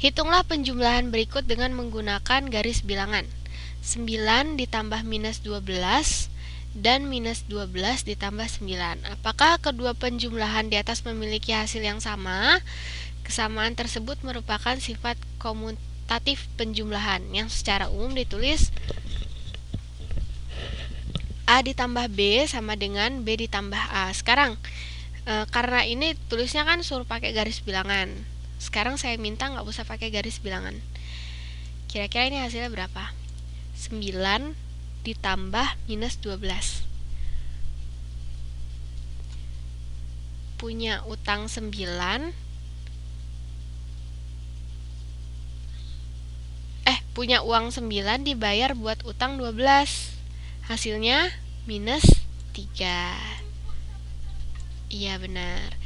Hitunglah penjumlahan berikut dengan menggunakan garis bilangan. 9 ditambah minus 12 dan minus 12 ditambah 9. Apakah kedua penjumlahan di atas memiliki hasil yang sama? Kesamaan tersebut merupakan sifat komutatif penjumlahan yang secara umum ditulis A ditambah B sama dengan B ditambah A. Sekarang, karena ini tulisnya kan suruh pakai garis bilangan. Sekarang saya minta nggak usah pakai garis bilangan. Kira-kira ini hasilnya berapa? 9 ditambah minus 12. Punya utang 9. Punya uang 9 dibayar buat utang 12. Hasilnya minus 3. Iya benar.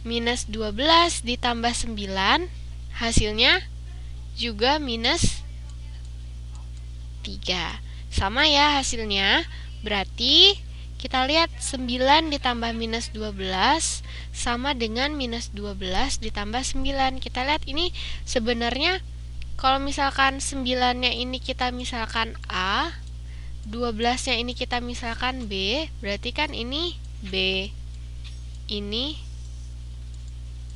Minus 12 ditambah 9, hasilnya juga minus 3. Sama ya hasilnya. Berarti kita lihat 9 ditambah minus 12 sama dengan minus 12 ditambah 9. Kita lihat ini sebenarnya kalau misalkan 9-nya ini kita misalkan A, 12-nya ini kita misalkan B, berarti kan ini B, ini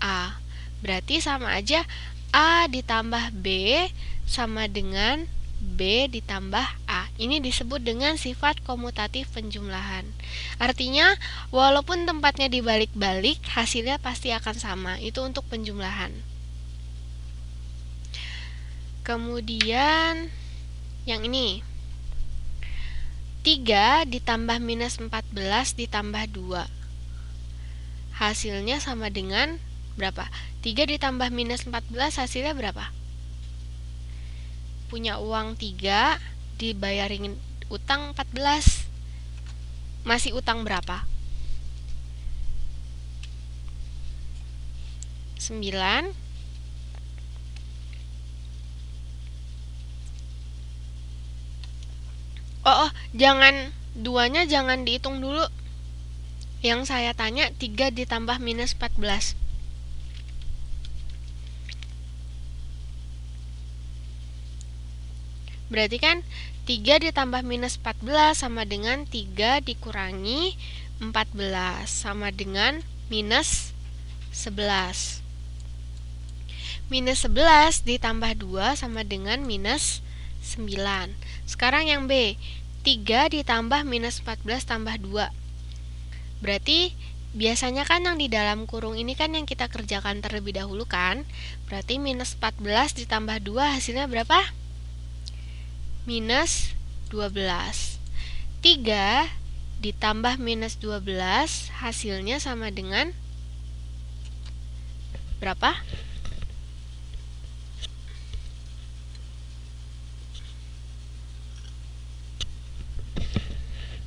A. Berarti sama aja A ditambah B sama dengan B ditambah A. Ini disebut dengan sifat komutatif penjumlahan. Artinya, walaupun tempatnya dibalik-balik, hasilnya pasti akan sama. Itu untuk penjumlahan. Kemudian yang ini 3 ditambah minus 14 ditambah 2. Hasilnya sama dengan berapa? 3 ditambah minus 14 hasilnya berapa? Punya uang 3, dibayarin utang 14. Masih utang berapa? 9. Jangan, 2-nya jangan dihitung dulu. Yang saya tanya 3 ditambah minus 14. Berarti kan 3 ditambah minus 14 sama dengan 3 dikurangi 14 sama dengan minus 11. Minus 11 ditambah 2 sama dengan minus 9. Sekarang yang B, 3 ditambah minus 14 tambah 2. Berarti biasanya kan yang di dalam kurung ini kan yang kita kerjakan terlebih dahulu kan. Berarti minus 14 ditambah 2 hasilnya berapa? Minus 12. 3 ditambah minus 12 hasilnya sama dengan berapa?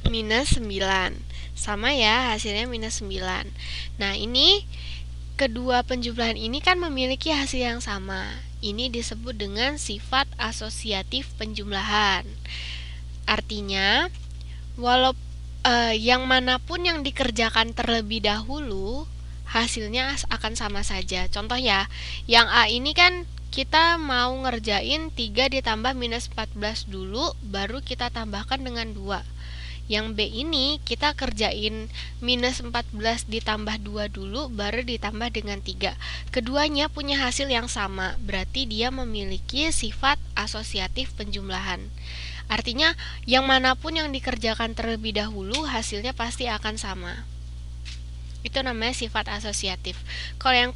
Minus 9. Sama ya, hasilnya minus 9. Nah, ini kedua penjumlahan ini kan memiliki hasil yang sama. Ini disebut dengan sifat asosiatif penjumlahan. Artinya, walau yang manapun yang dikerjakan terlebih dahulu, hasilnya akan sama saja. Contoh ya, yang A ini kan kita mau ngerjain 3 ditambah minus 14 dulu, baru kita tambahkan dengan 2. Yang B ini kita kerjain minus 14 ditambah 2 dulu, baru ditambah dengan 3. Keduanya punya hasil yang sama, berarti dia memiliki sifat asosiatif penjumlahan. Artinya, yang manapun yang dikerjakan terlebih dahulu, hasilnya pasti akan sama. Itu namanya sifat asosiatif. Kalau yang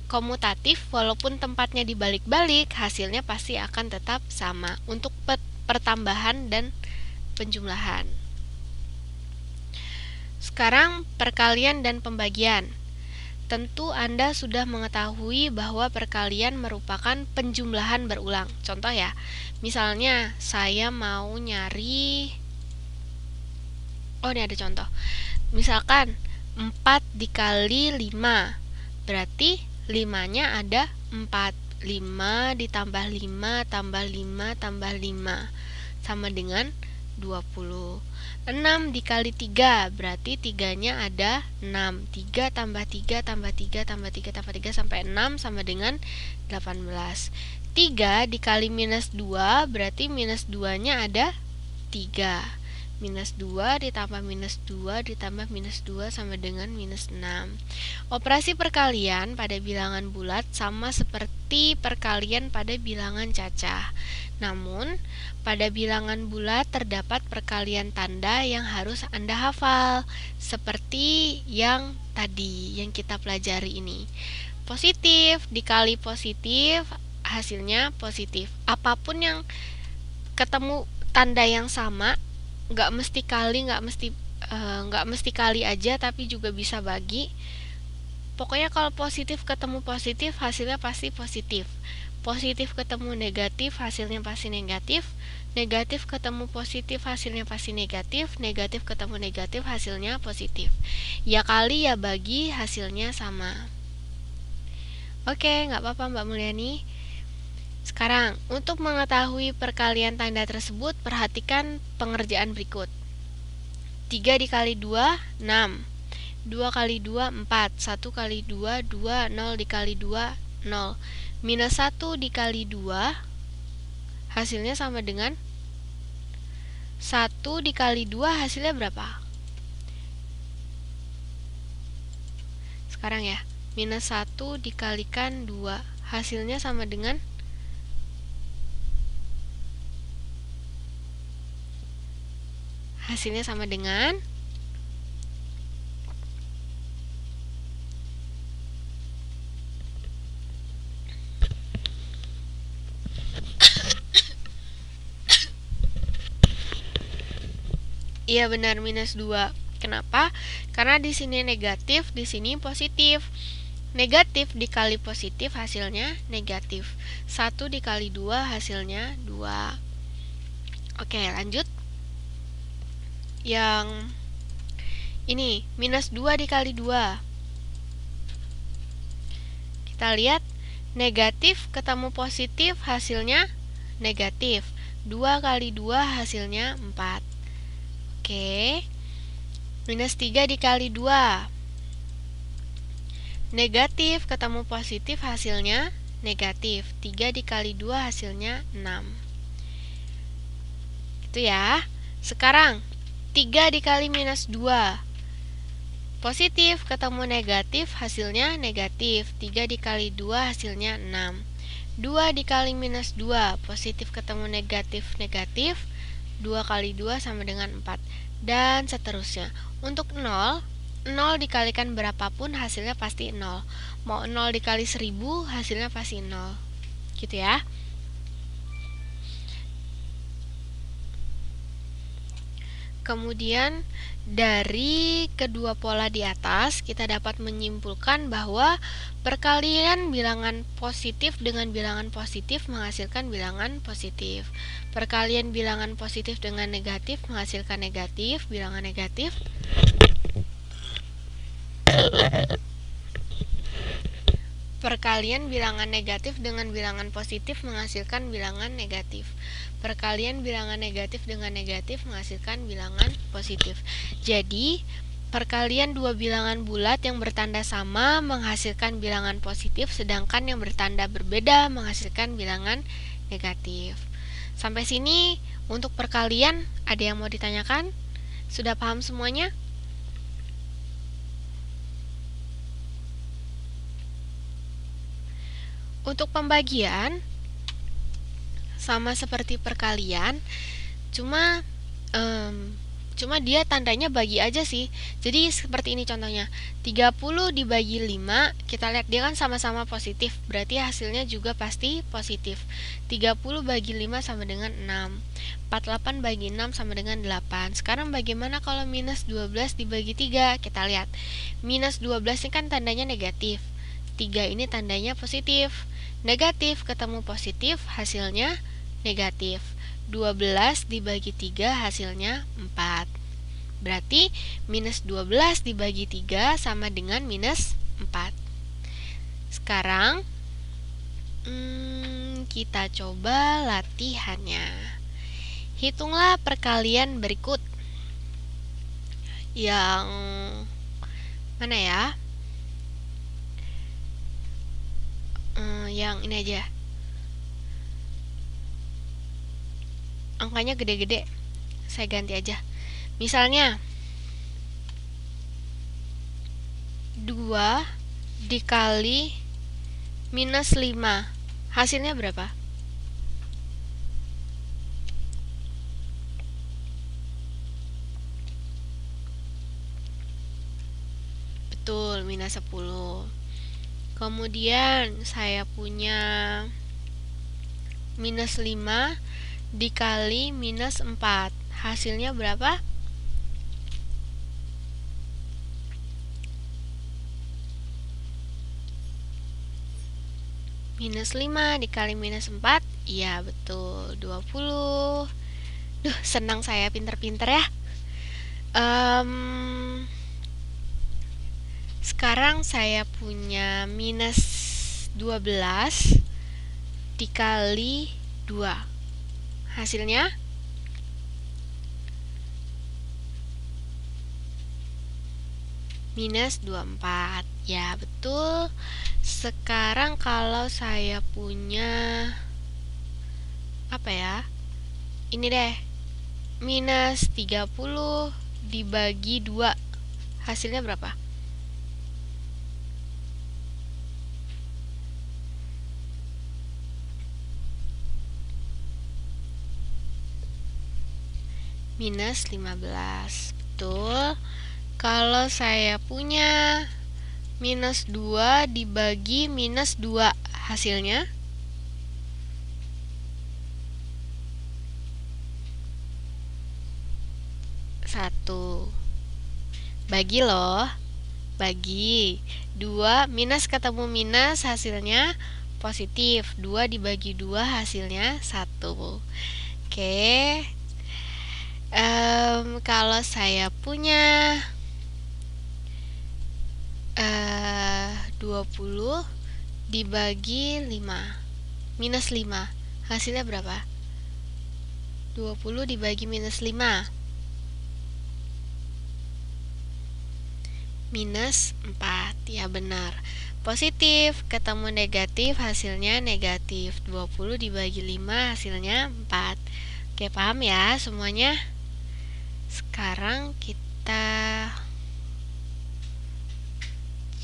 komutatif, walaupun tempatnya dibalik-balik, hasilnya pasti akan tetap sama untuk pertambahan dan penjumlahan. Sekarang perkalian dan pembagian. Tentu Anda sudah mengetahui bahwa perkalian merupakan penjumlahan berulang. Contoh ya, misalnya saya mau nyari, ini ada contoh. Misalkan 4 dikali 5, berarti 5-nya ada 4. 5 ditambah 5 tambah 5 tambah 5 sama dengan 20. 6 dikali 3, berarti 3-nya ada 6. 3 tambah 3 tambah 3 tambah 3 tambah 3 sampai 6 sama dengan 18. 3 dikali minus 2, berarti minus 2-nya ada 3. Minus 2 ditambah minus 2 ditambah minus 2 sama dengan minus 6. Operasi perkalian pada bilangan bulat sama seperti perkalian pada bilangan cacah. Namun, pada bilangan bulat terdapat perkalian tanda yang harus Anda hafal, seperti yang tadi yang kita pelajari ini. Positif dikali positif, hasilnya positif. Apapun yang ketemu tanda yang sama, nggak mesti kali aja, tapi juga bisa bagi. Pokoknya kalau positif ketemu positif, hasilnya pasti positif. Positif ketemu negatif, hasilnya pasti negatif. Negatif ketemu positif, hasilnya pasti negatif. Negatif ketemu negatif, hasilnya positif. Ya kali ya bagi, hasilnya sama. Oke, nggak apa-apa Mbak Mulyani. Sekarang, untuk mengetahui perkalian tanda tersebut, perhatikan pengerjaan berikut. 3 dikali 2, 6. 2 kali 2, 4. 1 kali 2, 2. 0 dikali 2, 0. Minus 1 dikali 2, hasilnya sama dengan 1 dikali 2, hasilnya berapa? Sekarang ya, minus 1 dikalikan 2, hasilnya sama dengan iya benar, minus 2. Kenapa? Karena di sini negatif, di sini positif. Negatif dikali positif hasilnya negatif. 1 dikali 2 hasilnya 2. Oke, lanjut. Yang ini, minus 2 dikali 2. Kita lihat, negatif ketemu positif hasilnya negatif. 2 kali 2 hasilnya 4. Oke. Minus 3 dikali 2. Negatif ketemu positif hasilnya negatif. 3 dikali 2 hasilnya 6. Gitu ya. Sekarang 3 dikali minus 2. Positif ketemu negatif, hasilnya negatif. 3 dikali 2 hasilnya 6. 2 dikali minus 2, positif ketemu negatif, negatif. 2 kali 2 sama dengan 4. Dan seterusnya. Untuk 0 dikalikan berapapun hasilnya pasti 0. Mau 0 dikali 1000 hasilnya pasti 0. Gitu ya. Kemudian dari kedua pola di atas kita dapat menyimpulkan bahwa perkalian bilangan positif dengan bilangan positif menghasilkan bilangan positif. Perkalian bilangan positif dengan negatif menghasilkan negatif, bilangan negatif. Perkalian bilangan negatif dengan bilangan positif menghasilkan bilangan negatif. Perkalian bilangan negatif dengan negatif menghasilkan bilangan positif. Jadi, perkalian dua bilangan bulat yang bertanda sama menghasilkan bilangan positif, sedangkan yang bertanda berbeda menghasilkan bilangan negatif. Sampai sini untuk perkalian ada yang mau ditanyakan? Sudah paham semuanya? Untuk pembagian sama seperti perkalian, cuma dia tandanya bagi aja sih. Jadi seperti ini contohnya. 30 dibagi 5, kita lihat dia kan sama-sama positif, berarti hasilnya juga pasti positif. 30 bagi 5 sama dengan 6. 48 bagi 6 sama dengan 8. Sekarang bagaimana kalau minus 12 dibagi 3? Kita lihat. Minus 12 ini kan tandanya negatif. 3 ini tandanya positif. Negatif ketemu positif, hasilnya negatif. 12 dibagi 3 hasilnya 4. Berarti minus 12 dibagi 3 sama dengan minus 4. Sekarang kita coba latihannya. Hitunglah perkalian berikut. Yang mana ya? Yang ini aja. Angkanya gede-gede. Saya ganti aja. Misalnya 2 dikali minus 5. Hasilnya berapa? Betul, minus 10. Kemudian saya punya minus 5 dikali minus 4. Hasilnya berapa? Minus 5 dikali minus 4. Iya, betul, 20. Duh, senang saya pinter-pinter ya. Sekarang saya punya minus 12 dikali 2. Hasilnya minus 24. Ya, betul. Sekarang kalau saya punya apa ya? Ini deh. Minus 30 dibagi 2. Hasilnya berapa? Minus 15. Betul. Kalau saya punya minus 2 dibagi minus 2, hasilnya satu. Bagi loh. Bagi 2 minus ketemu minus, hasilnya positif. 2 dibagi 2 hasilnya 1. Oke. Kalau saya punya 20 dibagi 5 minus 5, hasilnya berapa? 20 dibagi minus 5 minus 4. Ya, benar, positif ketemu negatif, hasilnya negatif. 20 dibagi 5 hasilnya 4. Oke, paham ya semuanya? Sekarang kita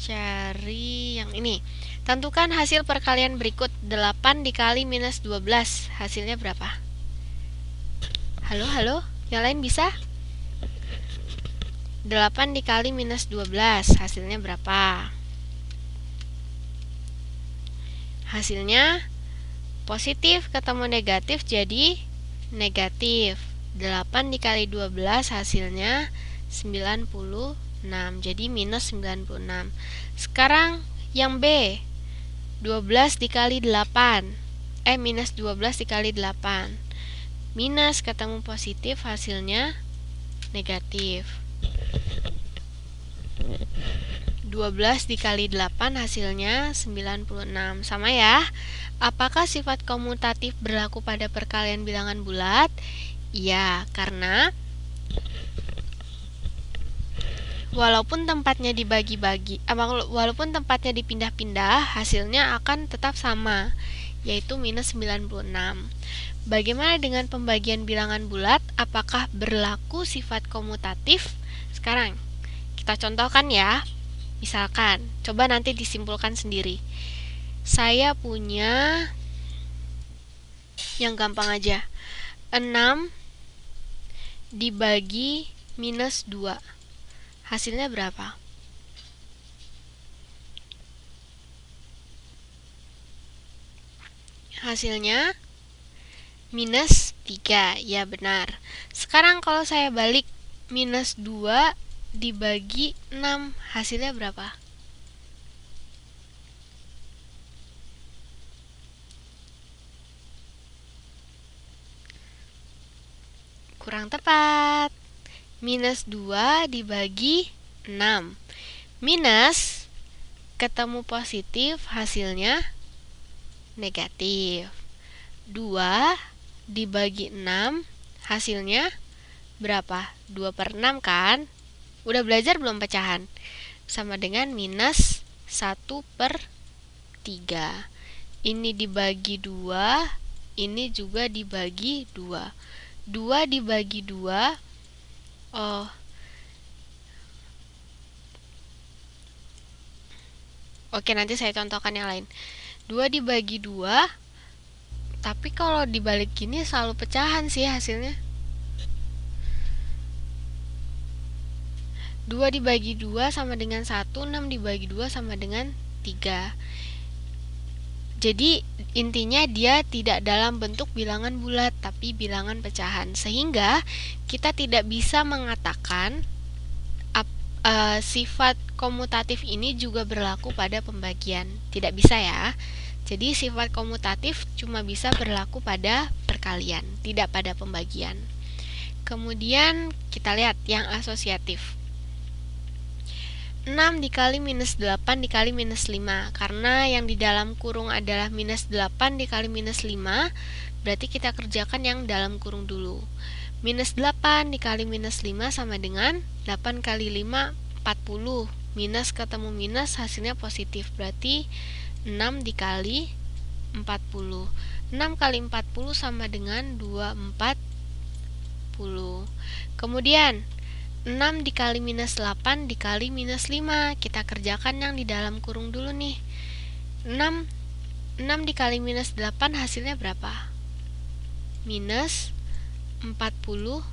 cari yang ini. Tentukan hasil perkalian berikut. 8 dikali minus 12. Hasilnya berapa? Halo, halo? Yang lain bisa? 8 dikali minus 12. Hasilnya berapa? Hasilnya positif ketemu negatif jadi negatif. 8 dikali 12 hasilnya 96. Jadi minus 96. Sekarang yang B. 12 dikali 8. Minus 12 dikali 8. Minus ketemu positif hasilnya negatif. 12 dikali 8 hasilnya 96. Sama ya. Apakah sifat komutatif berlaku pada perkalian bilangan bulat? Iya, karena walaupun tempatnya dibagi-bagi, walaupun tempatnya dipindah-pindah, hasilnya akan tetap sama, yaitu minus 96. Bagaimana dengan pembagian bilangan bulat? Apakah berlaku sifat komutatif? Sekarang kita contohkan ya. Misalkan, coba nanti disimpulkan sendiri. Saya punya yang gampang aja. 6 dibagi minus 2. Hasilnya berapa? Hasilnya minus 3. Ya, benar. Sekarang kalau saya balik, minus 2 dibagi 6. Hasilnya berapa? Kurang tepat. Minus 2 dibagi 6. Minus ketemu positif, hasilnya negatif. 2 dibagi 6, hasilnya berapa? 2/6 kan? Udah belajar belum pecahan? Sama dengan minus 1/3. Ini dibagi 2, ini juga dibagi 2. 2 dibagi 2, oke, nanti saya contohkan yang lain. 2 dibagi 2, tapi kalau dibalik gini selalu pecahan sih hasilnya. 2 dibagi 2 sama dengan 1, 6 dibagi 2 sama dengan 3. Jadi intinya dia tidak dalam bentuk bilangan bulat, tapi bilangan pecahan. Sehingga kita tidak bisa mengatakan sifat komutatif ini juga berlaku pada pembagian. Tidak bisa ya. Jadi sifat komutatif cuma bisa berlaku pada perkalian, tidak pada pembagian. Kemudian kita lihat yang asosiatif. 6 dikali minus 8 dikali minus 5. Karena yang di dalam kurung adalah minus 8 dikali minus 5, berarti kita kerjakan yang dalam kurung dulu. Minus 8 dikali minus 5 sama dengan 8 kali 5, 40. Minus ketemu minus, hasilnya positif. Berarti 6 dikali 40. 6 kali 40 sama dengan 240. Kemudian 6 dikali minus 8 dikali minus 5. Kita kerjakan yang di dalam kurung dulu nih. 6 dikali minus 8 hasilnya berapa? Minus 48.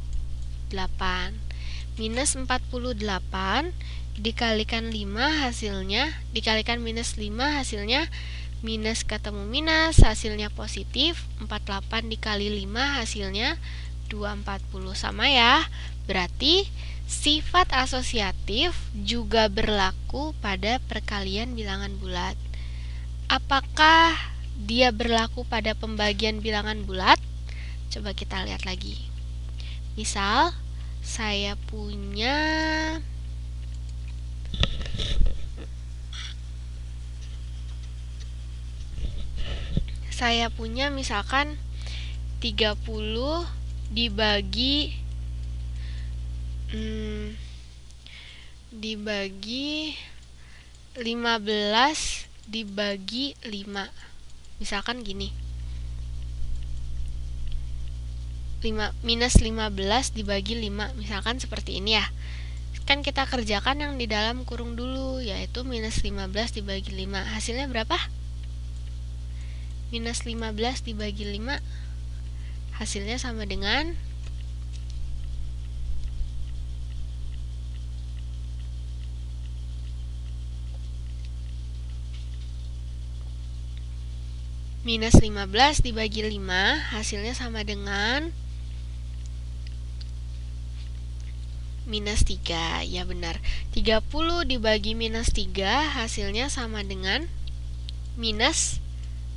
Minus 48 dikalikan 5 hasilnya, dikalikan minus 5 hasilnya minus ketemu minus, hasilnya positif. 48 dikali 5 hasilnya 240. Sama ya. Berarti sifat asosiatif juga berlaku pada perkalian bilangan bulat. Apakah dia berlaku pada pembagian bilangan bulat? Coba kita lihat lagi. Misal, saya punya misalkan 30 dibagi 15 dibagi 5. Misalkan gini. minus 15 dibagi 5, misalkan seperti ini ya. Kan kita kerjakan yang di dalam kurung dulu, yaitu minus 15 dibagi 5. Hasilnya berapa? Minus 15 dibagi 5, hasilnya sama dengan minus 15 dibagi 5, hasilnya sama dengan minus 3, ya benar. 30 dibagi minus 3, hasilnya sama dengan minus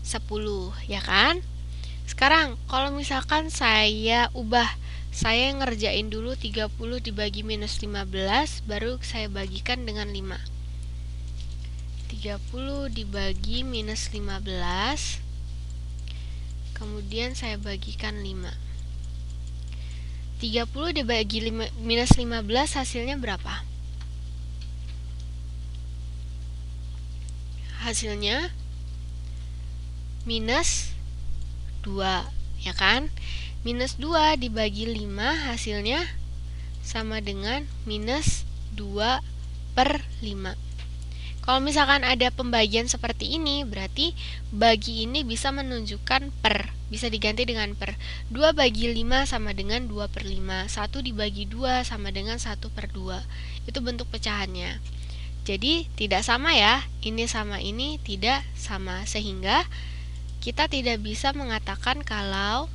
10, ya kan? Sekarang, kalau misalkan saya ngerjain dulu 30 dibagi minus 15, baru saya bagikan dengan 5. 30 dibagi minus 15, kemudian saya bagikan 5. 30 dibagi minus 15 hasilnya berapa? Hasilnya minus 2, ya kan? Minus 2 dibagi 5 hasilnya sama dengan minus 2 per 5. Kalau misalkan ada pembagian seperti ini, berarti bagi ini bisa menunjukkan per, bisa diganti dengan per. 2 bagi 5 sama dengan 2 per 5. 1 dibagi 2 sama dengan 1 per 2. Itu bentuk pecahannya. Jadi tidak sama ya, ini sama ini tidak sama. Sehingga kita tidak bisa mengatakan kalau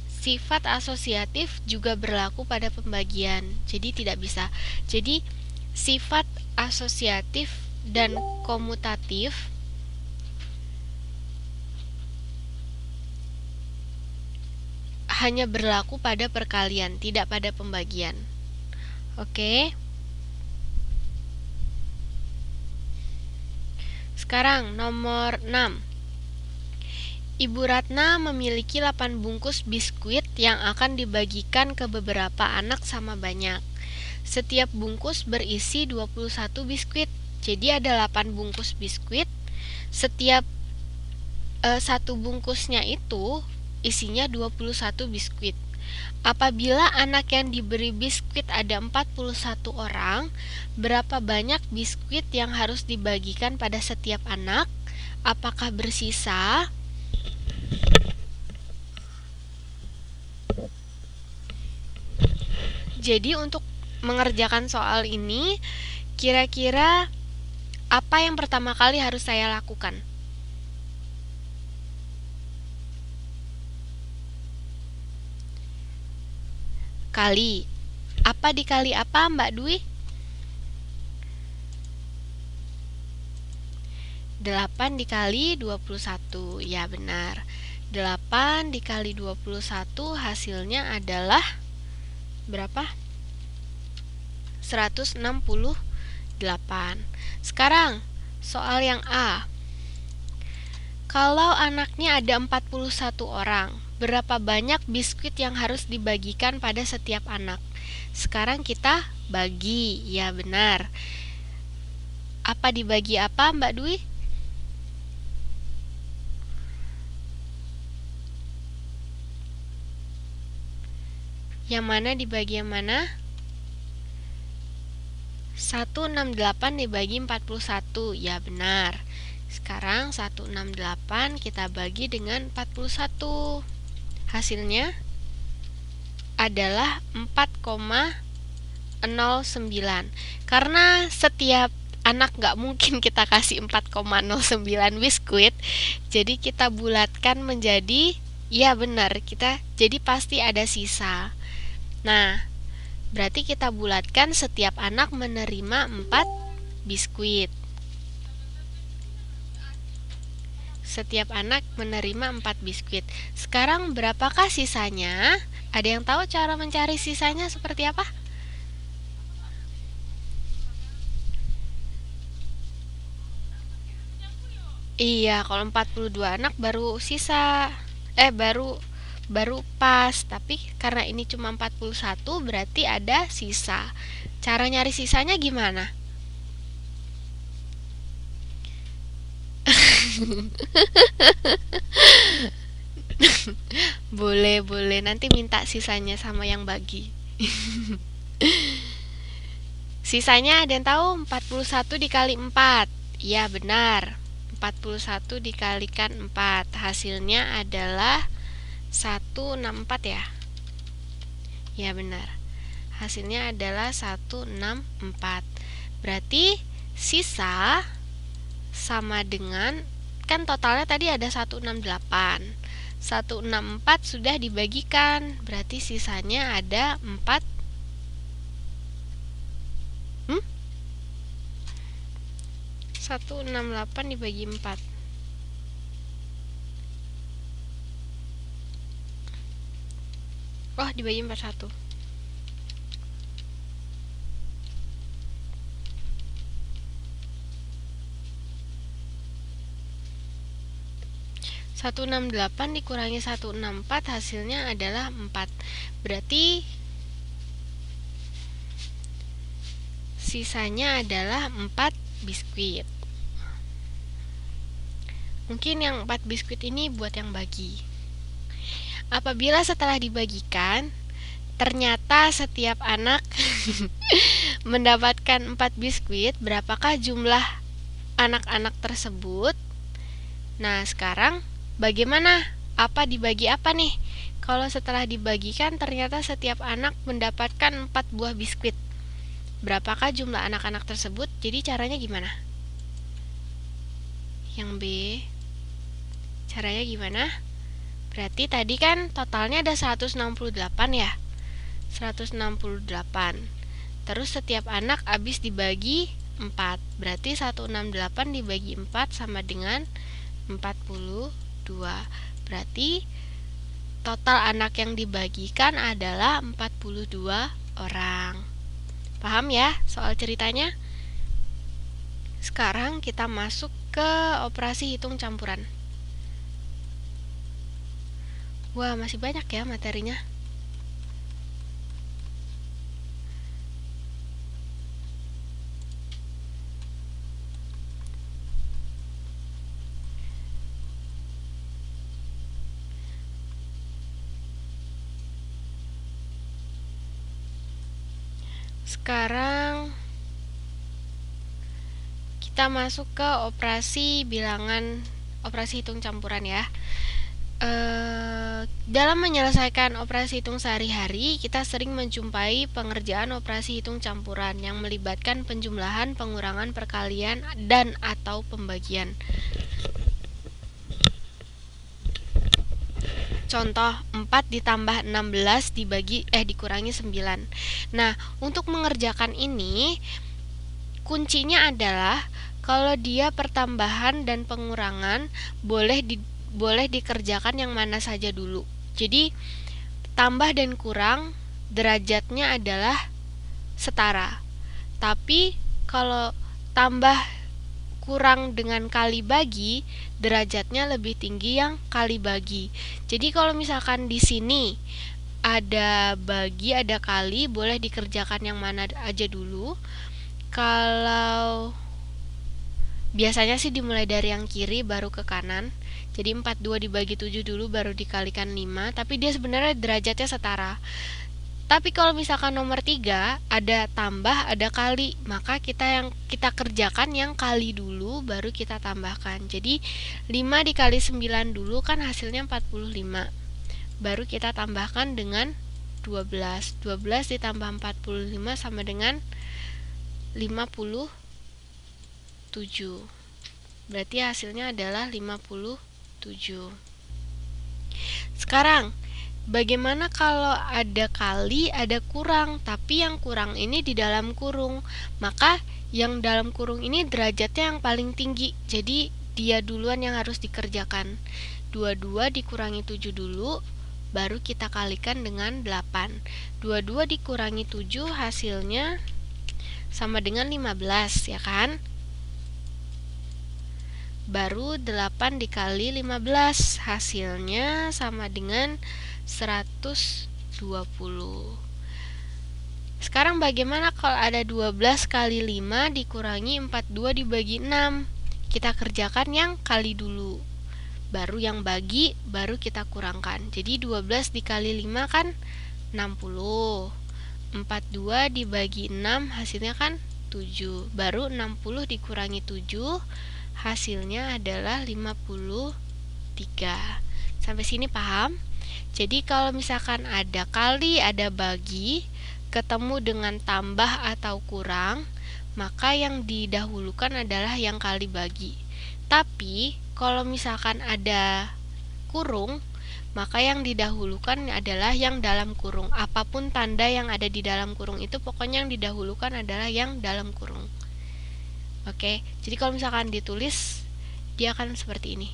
sifat asosiatif juga berlaku pada pembagian. Jadi tidak bisa. Jadi sifat asosiatif dan komutatif hanya berlaku pada perkalian, tidak pada pembagian. Oke. Sekarang nomor 6. Ibu Ratna memiliki 8 bungkus biskuit yang akan dibagikan ke beberapa anak sama banyak. Setiap bungkus berisi 21 biskuit. Jadi ada 8 bungkus biskuit. Setiap satu bungkusnya itu isinya 21 biskuit. Apabila anak yang diberi biskuit ada 41 orang, berapa banyak biskuit yang harus dibagikan pada setiap anak? Apakah bersisa? Jadi untuk mengerjakan soal ini, kira-kira apa yang pertama kali harus saya lakukan? Kali. Apa dikali apa, Mbak Dwi? 8 dikali 21. Ya, benar. 8 dikali 21 hasilnya adalah berapa? 168. Sekarang soal yang A. Kalau anaknya ada 41 orang, berapa banyak biskuit yang harus dibagikan pada setiap anak? Sekarang kita bagi, ya benar. Apa dibagi apa, Mbak Dwi? Yang mana dibagi yang mana? 168 dibagi 41, ya benar. Sekarang 168 kita bagi dengan 41. Hasilnya adalah 4,09. Karena setiap anak nggak mungkin kita kasih 4,09 biskuit, jadi kita bulatkan menjadi, ya benar, jadi pasti ada sisa. Nah, berarti kita bulatkan setiap anak menerima 4 biskuit. Setiap anak menerima 4 biskuit. Sekarang berapakah sisanya? Ada yang tahu cara mencari sisanya seperti apa? Iya, kalau 42 anak baru sisa. Baru pas, tapi karena ini cuma 41 berarti ada sisa. Cara nyari sisanya gimana? Boleh, nanti minta sisanya sama yang bagi. Sisanya ada yang tahu 41 dikali 4. Iya benar, 41 dikalikan 4. Hasilnya adalah 164 ya. Ya benar, hasilnya adalah 164. Berarti sisa sama dengan, kan totalnya tadi ada 168. 164 sudah dibagikan, berarti sisanya ada 4. 168 dibagi 4. Oh, dibagi 41. 168 dikurangi 164 hasilnya adalah 4. Berarti sisanya adalah 4 biskuit. Mungkin yang 4 biskuit ini buat yang bagi. Apabila setelah dibagikan ternyata setiap anak mendapatkan 4 biskuit, berapakah jumlah anak-anak tersebut? Nah, sekarang bagaimana? Apa dibagi apa nih? Kalau setelah dibagikan ternyata setiap anak mendapatkan 4 buah biskuit. Berapakah jumlah anak-anak tersebut? Jadi caranya gimana? Yang B. Caranya gimana? Berarti tadi kan totalnya ada 168 ya. 168. Terus setiap anak habis dibagi 4. Berarti 168 dibagi 4 sama dengan 42. Berarti total anak yang dibagikan adalah 42 orang. Paham ya soal ceritanya? Sekarang kita masuk ke operasi hitung campuran. Wah, masih banyak ya materinya. Sekarang kita masuk ke operasi bilangan, operasi hitung campuran ya. Dalam menyelesaikan operasi hitung sehari-hari, kita sering menjumpai pengerjaan operasi hitung campuran yang melibatkan penjumlahan, pengurangan, perkalian, dan atau pembagian. Contoh 4 ditambah 16 dikurangi 9. Nah, untuk mengerjakan ini kuncinya adalah kalau dia pertambahan dan pengurangan boleh dikerjakan yang mana saja dulu. Jadi tambah dan kurang derajatnya adalah setara. Tapi kalau tambah kurang dengan kali bagi, derajatnya lebih tinggi yang kali bagi. Jadi kalau misalkan di sini ada bagi, ada kali, boleh dikerjakan yang mana aja dulu. Kalau biasanya sih dimulai dari yang kiri baru ke kanan. Jadi 42 dibagi 7 dulu baru dikalikan 5, tapi dia sebenarnya derajatnya setara. Tapi kalau misalkan nomor 3 ada tambah, ada kali, maka kita kerjakan yang kali dulu baru kita tambahkan. Jadi 5 dikali 9 dulu kan hasilnya 45. Baru kita tambahkan dengan 12. 12 ditambah 45 sama dengan 57. Berarti hasilnya adalah 57. Sekarang, bagaimana kalau ada kali, ada kurang, tapi yang kurang ini di dalam kurung? Maka yang dalam kurung ini derajatnya yang paling tinggi. Jadi dia duluan yang harus dikerjakan. 22 dikurangi 7 dulu, baru kita kalikan dengan 8. 22 dikurangi 7 hasilnya sama dengan 15, ya kan? Baru 8 dikali 15 hasilnya sama dengan 120. Sekarang bagaimana kalau ada 12 kali 5 dikurangi 42 dibagi 6? Kita kerjakan yang kali dulu. baru yang bagi, baru kita kurangkan. Jadi 12 dikali 5 kan 60. 42 dibagi 6 hasilnya kan 7. Baru 60 dikurangi 7 hasilnya adalah 53. Sampai sini paham? Jadi kalau misalkan ada kali, ada bagi, ketemu dengan tambah atau kurang, maka yang didahulukan adalah yang kali bagi. Tapi kalau misalkan ada kurung, maka yang didahulukan adalah yang dalam kurung. Apapun tanda yang ada di dalam kurung itu, pokoknya yang didahulukan adalah yang dalam kurung. Oke, jadi kalau misalkan ditulis, dia akan seperti ini.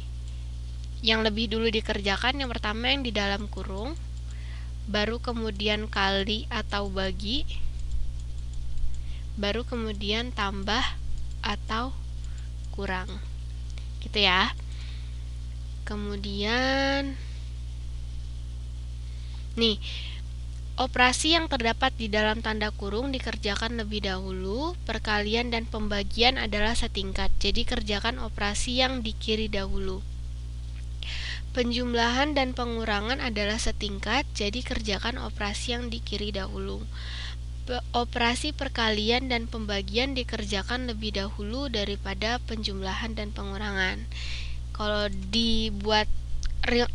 Yang lebih dulu dikerjakan, yang pertama yang di dalam kurung, baru kemudian kali atau bagi, baru kemudian tambah atau kurang. Gitu ya. Kemudian nih, operasi yang terdapat di dalam tanda kurung dikerjakan lebih dahulu. Perkalian dan pembagian adalah setingkat. Jadi kerjakan operasi yang di kiri dahulu. Penjumlahan dan pengurangan adalah setingkat, jadi kerjakan operasi yang di kiri dahulu. Operasi perkalian dan pembagian dikerjakan lebih dahulu daripada penjumlahan dan pengurangan. Kalau dibuat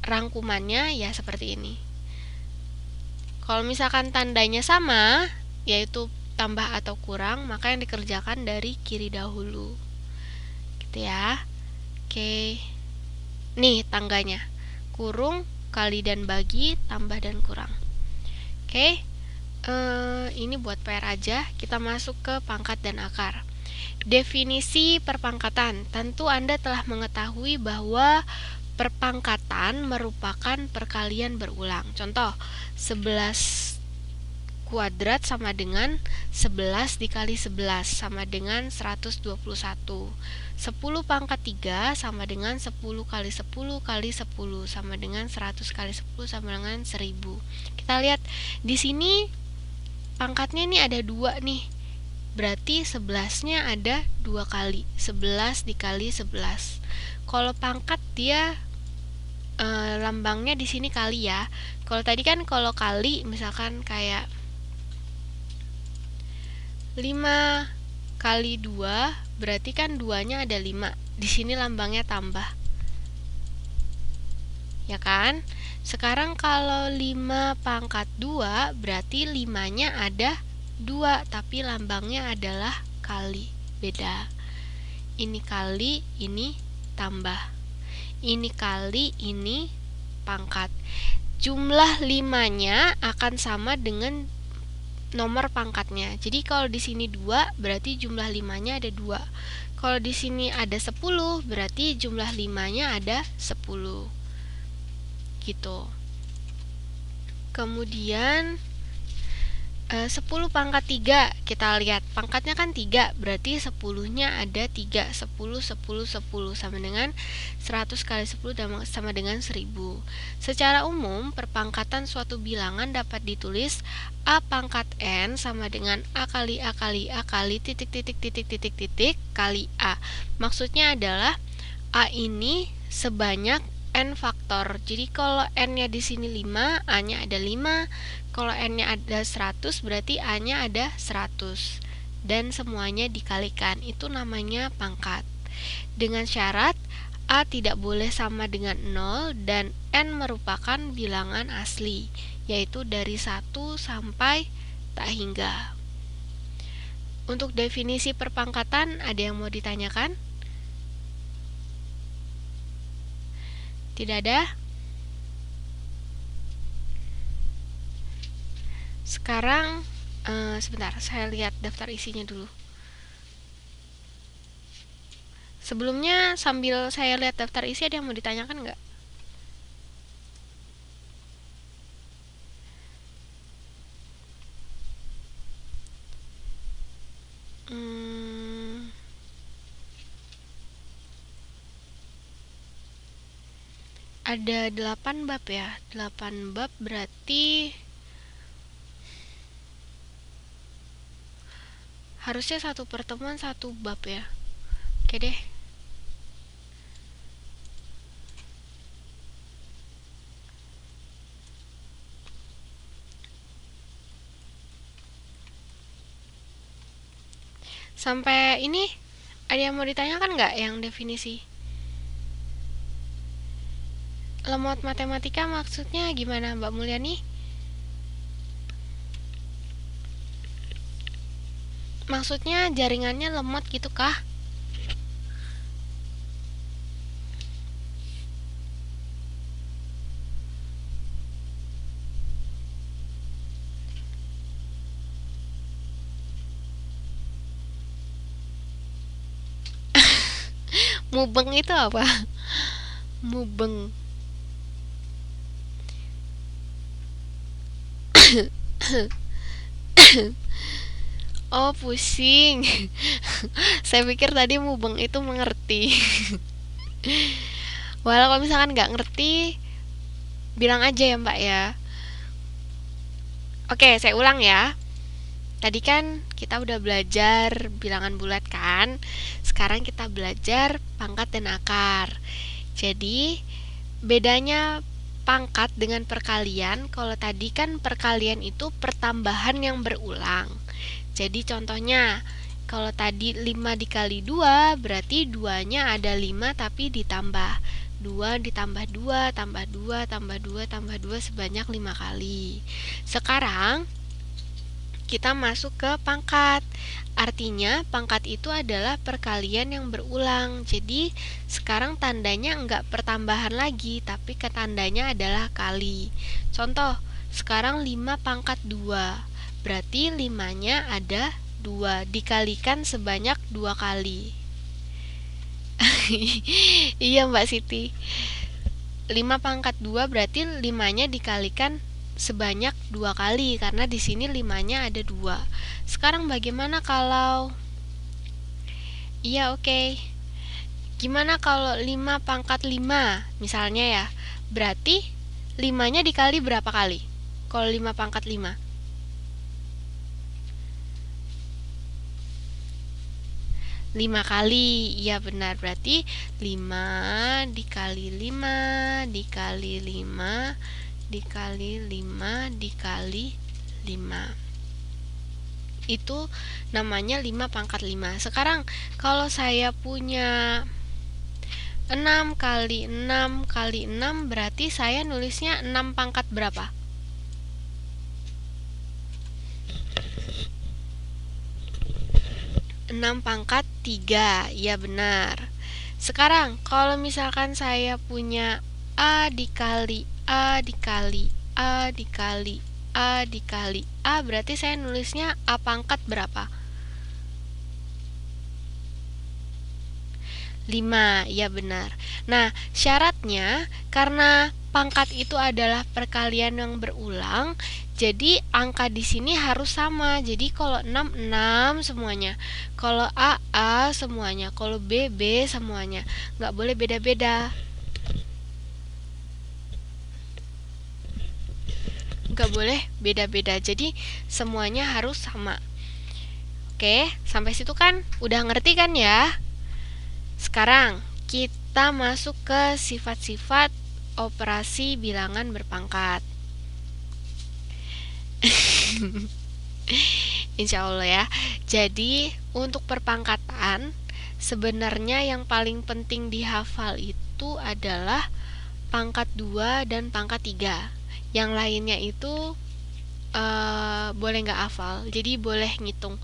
rangkumannya ya seperti ini. Kalau misalkan tandanya sama, yaitu tambah atau kurang, maka yang dikerjakan dari kiri dahulu. Gitu ya. Oke. Nih tangganya, kurung, kali dan bagi, tambah dan kurang. Oke, ini buat PR aja. Kita masuk ke pangkat dan akar. Definisi perpangkatan. Tentu Anda telah mengetahui bahwa perpangkatan merupakan perkalian berulang. Contoh, 11 kuadrat sama dengan 11 dikali 11 sama dengan 121. 10 pangkat 3 sama dengan 10 kali 10 kali 10 sama dengan 100 kali 10 sama dengan 1000. Kita lihat di sini pangkatnya ini ada 2 nih. Berarti 11-nya ada 2 kali. 11 dikali 11. Kalau pangkat dia lambangnya di sini kali ya. Kalau tadi kan kalau kali misalkan kayak 5 kali 2 berarti kan 2-nya ada 5. Di sini lambangnya tambah. Ya kan? Sekarang kalau 5 pangkat 2 berarti 5-nya ada 2, tapi lambangnya adalah kali. Beda. Ini kali, ini tambah. Ini kali, ini pangkat. Jumlah 5-nya akan sama dengan nomor pangkatnya. Jadi kalau di sini 2 berarti jumlah 5-nya ada 2. Kalau di sini ada 10 berarti jumlah 5-nya ada 10. Gitu. Kemudian 10 pangkat 3, kita lihat pangkatnya kan 3, berarti 10-nya ada 3. 10, 10, 10 sama dengan 100 kali 10 sama dengan 1000. Secara umum, perpangkatan suatu bilangan dapat ditulis A pangkat N sama dengan A kali A kali A kali titik titik titik titik titik kali A. Maksudnya adalah A ini sebanyak N faktor. Jadi kalau N-nya di sini 5, A-nya ada 5. Kalau N-nya ada 100, berarti A-nya ada 100. Dan semuanya dikalikan. Itu namanya pangkat. Dengan syarat A tidak boleh sama dengan 0 dan N merupakan bilangan asli, yaitu dari 1 sampai tak hingga. Untuk definisi perpangkatan, ada yang mau ditanyakan? Tidak ada? Sekarang sebentar, saya lihat daftar isinya dulu. Sebelumnya sambil saya lihat daftar isi, ada yang mau ditanyakan nggak? Ada 8 bab ya. 8 bab berarti harusnya satu pertemuan 1 bab ya. Oke deh. Sampai ini ada yang mau ditanyakan nggak yang definisi? Lemot matematika maksudnya gimana Mbak Mulyani? Maksudnya jaringannya lemot gitu kah? Mubeng itu apa? Mubeng. Oh, pusing. Saya pikir tadi mubeng itu mengerti. Walau kalau misalkan nggak ngerti, bilang aja ya Mbak ya. Oke, saya ulang ya. Tadi kan kita udah belajar bilangan bulat kan. Sekarang kita belajar pangkat dan akar. Jadi, bedanya pangkat dengan perkalian, kalau tadi kan perkalian itu pertambahan yang berulang. Jadi contohnya, kalau tadi 5 dikali 2, berarti 2-nya ada 5 tapi ditambah. 2 ditambah 2, tambah 2, tambah 2, tambah 2 sebanyak 5 kali. Sekarang, kita masuk ke pangkat. Artinya pangkat itu adalah perkalian yang berulang. Jadi sekarang tandanya enggak pertambahan lagi, tapi tandanya adalah kali. Contoh, sekarang 5 pangkat 2. Berarti 5-nya ada 2 dikalikan sebanyak 2 kali. Iya Mbak Siti. 5 pangkat 2 berarti 5-nya dikalikan sebanyak 2 kali karena di sini 5-nya ada 2. Sekarang bagaimana kalau iya oke. Gimana kalau 5 pangkat 5 misalnya ya? Berarti 5-nya dikali berapa kali? Kalau 5 pangkat 5. 5 kali, iya benar, berarti 5 dikali 5 dikali 5 dikali 5 dikali 5. Itu namanya 5 pangkat 5. Sekarang kalau saya punya 6 kali 6 kali 6 berarti saya nulisnya 6 pangkat berapa? 6 pangkat 3, iya benar. Sekarang kalau misalkan saya punya A dikali A dikali A dikali A dikali A, berarti saya nulisnya A pangkat berapa? 5, ya benar. Nah, syaratnya karena pangkat itu adalah perkalian yang berulang, jadi angka di sini harus sama. Jadi kalau 6 6 semuanya, kalau A A semuanya, kalau B B semuanya. Nggak boleh beda-beda. Nggak boleh beda-beda. Jadi semuanya harus sama. Oke, sampai situ kan udah ngerti kan ya? Sekarang kita masuk ke sifat-sifat operasi bilangan berpangkat. Insya Allah ya. Jadi untuk perpangkatan sebenarnya yang paling penting dihafal itu adalah pangkat 2 dan pangkat 3. Yang lainnya itu boleh nggak hafal, jadi boleh ngitung.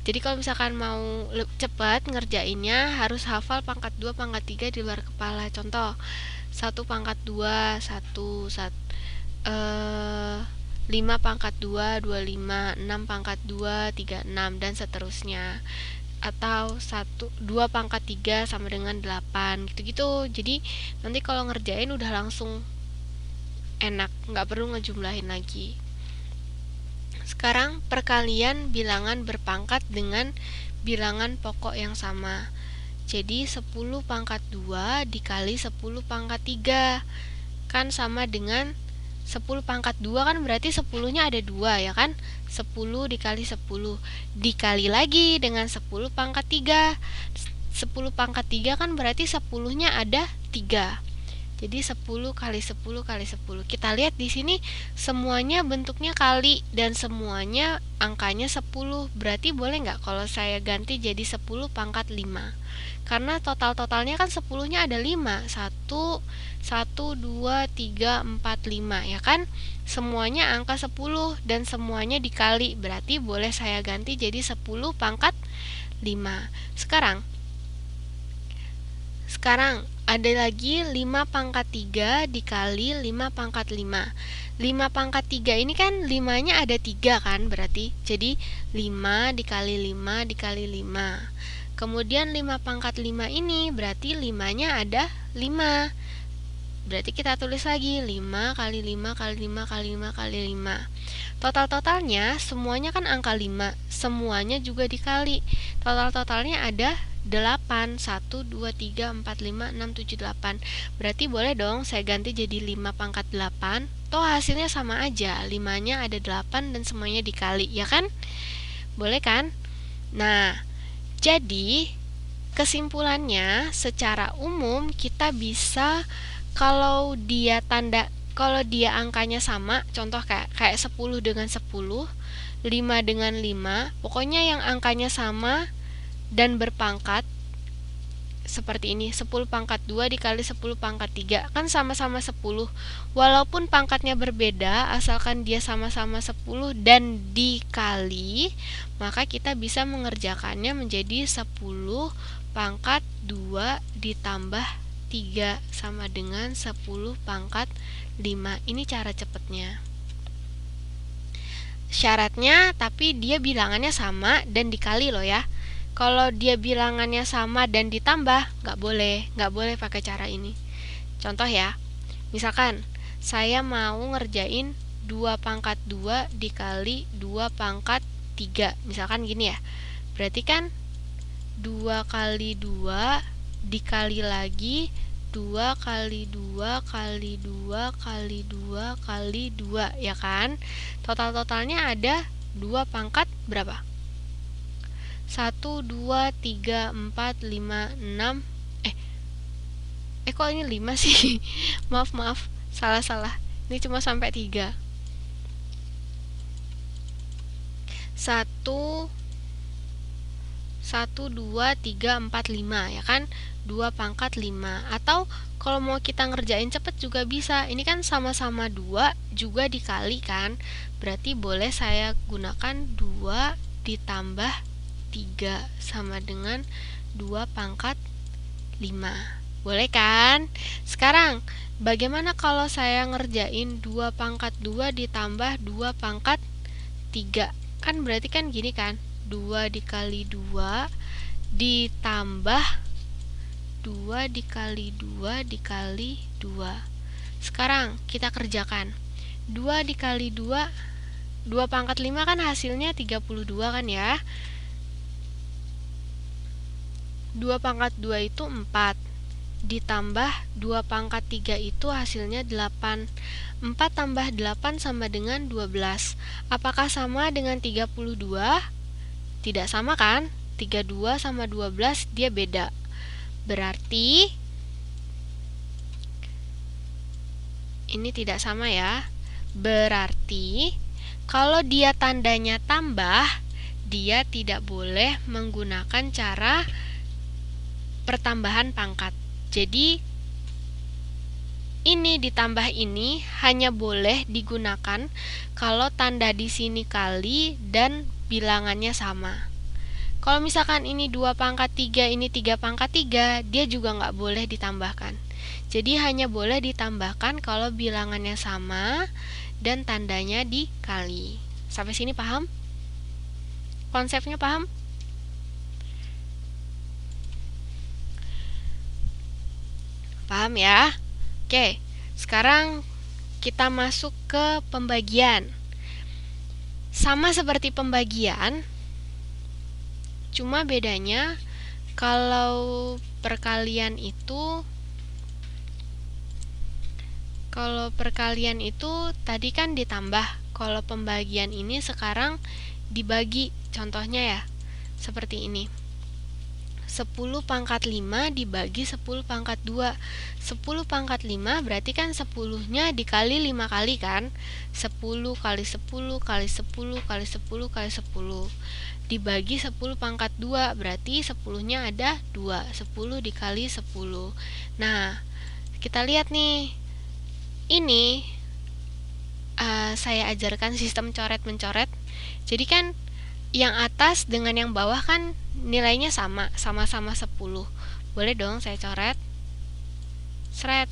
Jadi kalau misalkan mau cepat ngerjainnya harus hafal pangkat 2, pangkat 3 di luar kepala. Contoh, 1 pangkat 2, 5 pangkat 2, 25, 6 pangkat 2, 36, dan seterusnya. Atau 2 pangkat 3 sama dengan 8, gitu-gitu. Jadi nanti kalau ngerjain udah langsung enak, nggak perlu ngejumlahin lagi. Sekarang perkalian bilangan berpangkat dengan bilangan pokok yang sama. Jadi 10 pangkat 2 dikali 10 pangkat 3 kan sama dengan 10 pangkat 2 kan berarti 10-nya ada 2 ya kan? 10 dikali 10 dikali lagi dengan 10 pangkat 3. 10 pangkat 3 kan berarti 10-nya ada 3. Jadi 10 kali 10 kali 10. Kita lihat di sini semuanya bentuknya kali dan semuanya angkanya 10. Berarti boleh nggak kalau saya ganti jadi 10 pangkat 5? Karena total-totalnya kan 10-nya ada 5. 1, 2, 3, 4, 5, ya kan? Semuanya angka 10 dan semuanya dikali. Berarti boleh saya ganti jadi 10 pangkat 5. Sekarang ada lagi 5 pangkat 3 dikali 5 pangkat 5. 5 pangkat 3 ini kan 5-nya ada 3 kan berarti. Jadi 5 dikali 5 dikali 5. Kemudian 5 pangkat 5 ini berarti 5-nya ada 5. Berarti kita tulis lagi 5 kali 5 kali 5 kali 5 kali 5. Total-totalnya semuanya kan angka 5. Semuanya juga dikali. Total-totalnya ada 8. 1, 2, 3, 4, 5, 6, 7, 8. Berarti boleh dong saya ganti jadi 5 pangkat 8. Toh hasilnya sama aja. 5-nya ada 8 dan semuanya dikali, ya kan? Boleh kan? Nah, jadi kesimpulannya secara umum kita bisa kalau dia angkanya sama, contoh kayak 10 dengan 10, 5 dengan 5, pokoknya yang angkanya sama dan berpangkat seperti ini, 10 pangkat 2 dikali 10 pangkat 3 kan sama-sama 10. Walaupun pangkatnya berbeda, asalkan dia sama-sama 10 dan dikali, maka kita bisa mengerjakannya menjadi 10 pangkat 2 ditambah 3 sama dengan 10 pangkat 5. Ini cara cepatnya. Syaratnya tapi dia bilangannya sama dan dikali loh ya. Kalau dia bilangannya sama dan ditambah, nggak boleh pakai cara ini. Contoh ya, misalkan saya mau ngerjain 2 pangkat 2 dikali 2 pangkat 3. Misalkan gini ya, berarti kan 2 kali 2 dikali lagi 2 kali 2 kali 2 kali 2 kali 2, ya kan? Total-totalnya ada 2 pangkat berapa? 1, 2, 3, 4, 5, 6. Kok ini 5 sih? maaf, salah. Ini cuma sampai 3. 1, 2, 3, 4, 5, ya kan? 2 pangkat 5. Atau kalau mau kita ngerjain cepet juga bisa. Ini kan sama-sama 2 juga dikali kan? Berarti boleh saya gunakan 2 ditambah 3 sama dengan 2 pangkat 5. Boleh kan? Sekarang, bagaimana kalau saya ngerjain 2 pangkat 2 ditambah 2 pangkat 3? Kan berarti kan gini kan? 2 dikali 2 ditambah 2 dikali 2 dikali 2. Sekarang kita kerjakan. 2 dikali 2, 2 pangkat 5 kan hasilnya 32 kan ya? 2 pangkat 2 itu 4 ditambah 2 pangkat 3 itu hasilnya 8. 4 tambah 8 sama dengan 12. Apakah sama dengan 32? Tidak sama kan? 32 sama 12 dia beda. Berarti ini tidak sama ya. Berarti kalau dia tandanya tambah, dia tidak boleh menggunakan cara pertambahan pangkat. Jadi ini ditambah ini hanya boleh digunakan kalau tanda di sini kali dan bilangannya sama. Kalau misalkan ini 2 pangkat 3, ini 3 pangkat 3, dia juga nggak boleh ditambahkan. Jadi hanya boleh ditambahkan kalau bilangannya sama dan tandanya dikali. Sampai sini paham? Konsepnya paham? Paham ya? Oke, sekarang kita masuk ke pembagian. Sama seperti pembagian, cuma bedanya kalau perkalian itu tadi kan ditambah. Kalau pembagian ini sekarang dibagi. Contohnya ya, seperti ini. 10 pangkat 5 dibagi 10 pangkat 2. 10 pangkat 5 berarti kan 10-nya dikali 5 kali kan? 10 kali 10 kali 10 kali 10 kali 10. Dibagi 10 pangkat 2 berarti 10-nya ada 2. 10 dikali 10. Nah, kita lihat nih. Ini saya ajarkan sistem coret-mencoret. Jadi kan yang atas dengan yang bawah kan nilainya sama-sama 10. Boleh dong saya coret. Sret.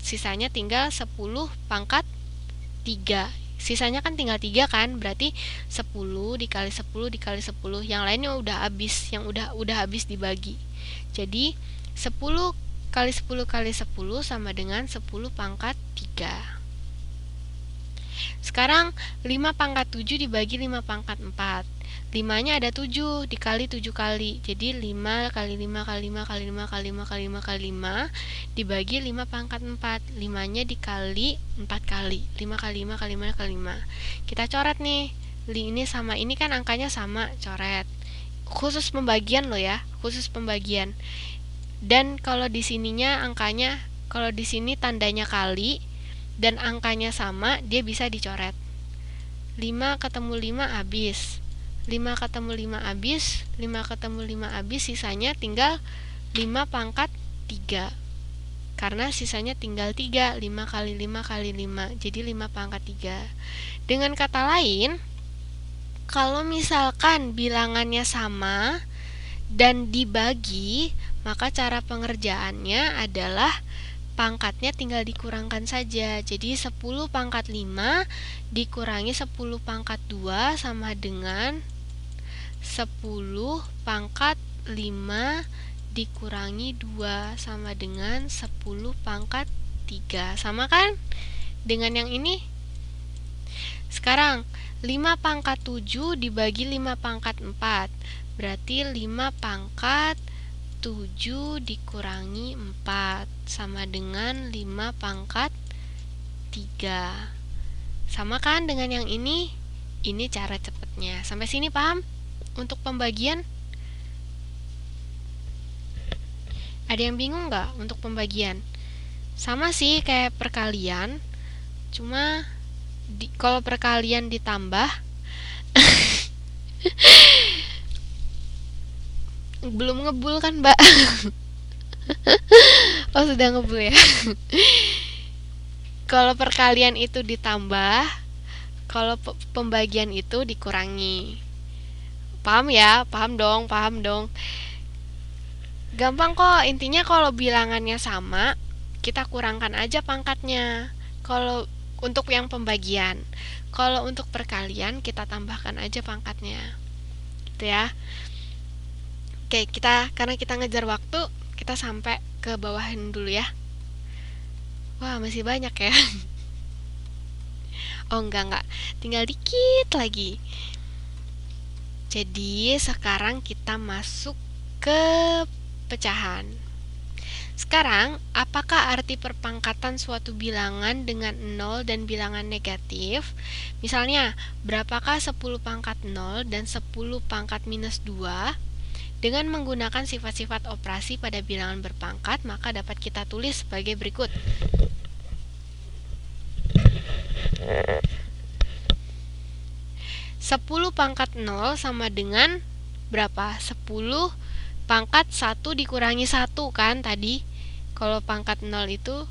Sisanya tinggal 10 pangkat 3. Sisanya kan tinggal 3 kan? Berarti 10 dikali 10 dikali 10. Yang lainnya udah habis, yang udah habis dibagi. Jadi 10 kali 10 kali 10 sama dengan 10 pangkat 3. Sekarang 5 pangkat 7 dibagi 5 pangkat 4. 5-nya ada 7 dikali 7 kali. Jadi 5 kali 5 kali 5 kali 5 kali 5 kali 5 kali 5 dibagi 5 pangkat 4. 5-nya dikali 4 kali. 5 kali 5 kali 5 kali 5. Kita coret nih. Ini sama ini kan angkanya sama, coret. Khusus pembagian loh ya, khusus pembagian. Dan kalau di sininya angkanya, kalau di sini tandanya kali dan angkanya sama, dia bisa dicoret. 5 ketemu 5 habis. 5 ketemu 5 habis, 5 ketemu 5 habis, sisanya tinggal 5 pangkat 3. Karena sisanya tinggal 3, 5 kali 5 kali 5, jadi 5 pangkat 3. Dengan kata lain, kalau misalkan bilangannya sama dan dibagi, maka cara pengerjaannya adalah pangkatnya tinggal dikurangkan saja. Jadi 10 pangkat 5 dikurangi 10 pangkat 2 sama dengan 10 pangkat 5 dikurangi 2 sama dengan 10 pangkat 3. Sama kan dengan yang ini? Sekarang 5 pangkat 7 dibagi 5 pangkat 4. Berarti 5 pangkat 7 dikurangi 4 sama dengan 5 pangkat 3. Sama kan dengan yang ini? Ini cara cepatnya. Sampai sini paham? Untuk pembagian? Ada yang bingung nggak untuk pembagian? Sama sih kayak perkalian, cuma kalau perkalian ditambah belum ngebul kan mbak? Oh sudah ngebul ya. Kalau perkalian itu ditambah, kalau pembagian itu dikurangi. Paham ya? Paham dong. Gampang kok, intinya kalau bilangannya sama, kita kurangkan aja pangkatnya. Kalau untuk yang pembagian, kalau untuk perkalian kita tambahkan aja pangkatnya. Gitu ya. Oke, karena kita ngejar waktu, kita sampai ke bawahan dulu ya. Wah, masih banyak ya. Oh, enggak. Tinggal dikit lagi. Jadi, sekarang kita masuk ke pecahan. Sekarang, apakah arti perpangkatan suatu bilangan dengan 0 dan bilangan negatif? Misalnya, berapakah 10 pangkat 0 dan 10 pangkat minus 2? Dengan menggunakan sifat-sifat operasi pada bilangan berpangkat, maka dapat kita tulis sebagai berikut. 10 pangkat 0 sama dengan berapa? 10 pangkat 1 dikurangi 1 kan tadi. Kalau pangkat 0 itu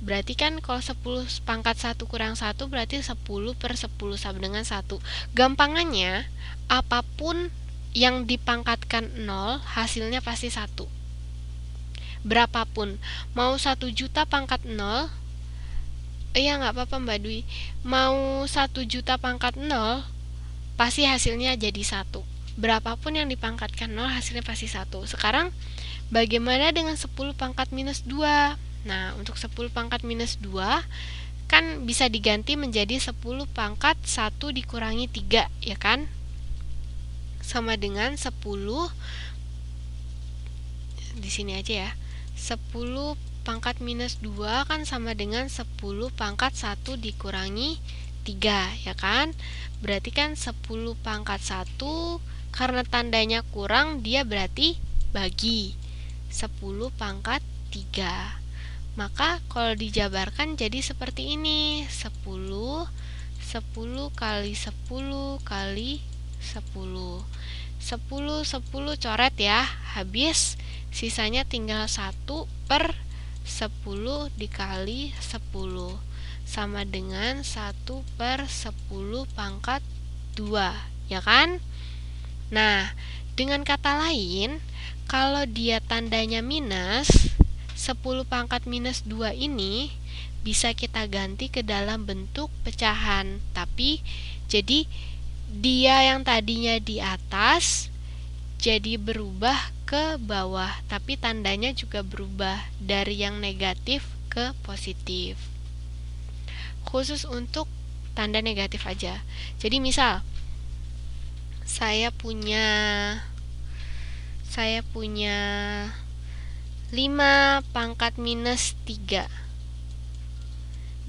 berarti kan kalau 10 pangkat 1 kurang 1 berarti 10 per 10 sama dengan 1. Gampangannya, apapun yang dipangkatkan 0 hasilnya pasti 1. Berapapun, mau 1 juta pangkat 0, iya nggak apa-apa Mbak Dwi, mau 1 juta pangkat 0 pasti hasilnya jadi 1. Berapapun yang dipangkatkan 0 hasilnya pasti 1. Sekarang bagaimana dengan 10 pangkat minus 2? Nah, untuk 10 pangkat minus 2 kan bisa diganti menjadi 10 pangkat 1 dikurangi 3, ya kan? Sama dengan 10, di sini aja ya, 10 pangkat minus 2 kan sama dengan 10 pangkat 1 dikurangi 3, ya kan? Berarti kan 10 pangkat 1 karena tandanya kurang, dia berarti bagi 10 pangkat 3. Maka kalau dijabarkan jadi seperti ini, 10 kali 10 kali 10. 10 coret ya, habis. Sisanya tinggal 1/10 dikali 10 sama dengan 1/10 pangkat 2, ya kan? Nah, dengan kata lain, kalau dia tandanya minus, 10 pangkat minus 2 ini bisa kita ganti ke dalam bentuk pecahan. Tapi, jadi dia yang tadinya di atas jadi berubah ke bawah, tapi tandanya juga berubah dari yang negatif ke positif. Khusus untuk tanda negatif aja. Jadi misal saya punya 5 pangkat minus 3.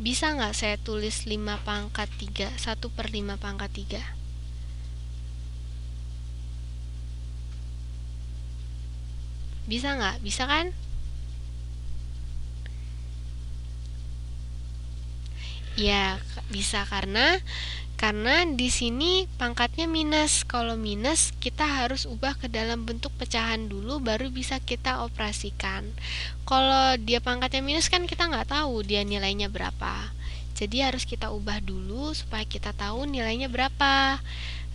Bisa nggak saya tulis 5 pangkat 3, 1/5 pangkat 3? Bisa nggak? Bisa kan? Ya, bisa karena di sini pangkatnya minus. Kalau minus, kita harus ubah ke dalam bentuk pecahan dulu, baru bisa kita operasikan. Kalau dia pangkatnya minus kan kita nggak tahu dia nilainya berapa. Jadi harus kita ubah dulu supaya kita tahu nilainya berapa.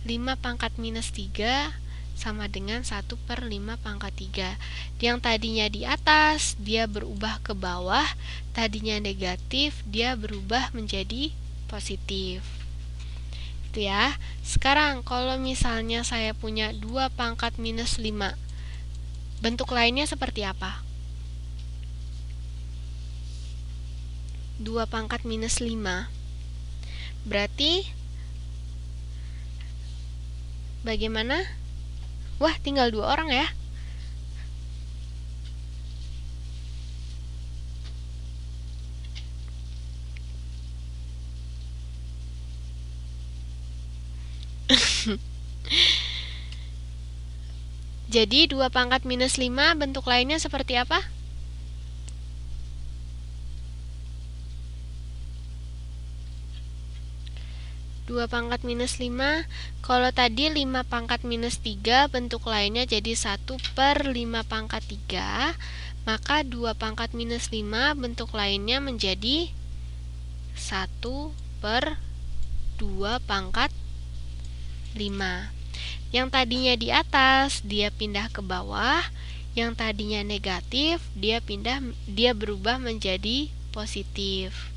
5 pangkat minus 3 sama dengan 1/5 pangkat 3. Yang tadinya di atas, dia berubah ke bawah. Tadinya negatif, dia berubah menjadi positif. Itu ya. Sekarang kalau misalnya saya punya 2 pangkat minus 5, bentuk lainnya seperti apa? 2 pangkat minus 5. Berarti bagaimana? Wah, tinggal 2 orang ya. Jadi 2 pangkat minus 5 bentuk lainnya seperti apa? Dua pangkat minus 5. Kalau tadi 5 pangkat minus 3, bentuk lainnya jadi 1/5 pangkat 3. Maka 2 pangkat minus 5 bentuk lainnya menjadi 1/2 pangkat 5. Yang tadinya di atas, dia pindah ke bawah. Yang tadinya negatif, dia berubah menjadi positif.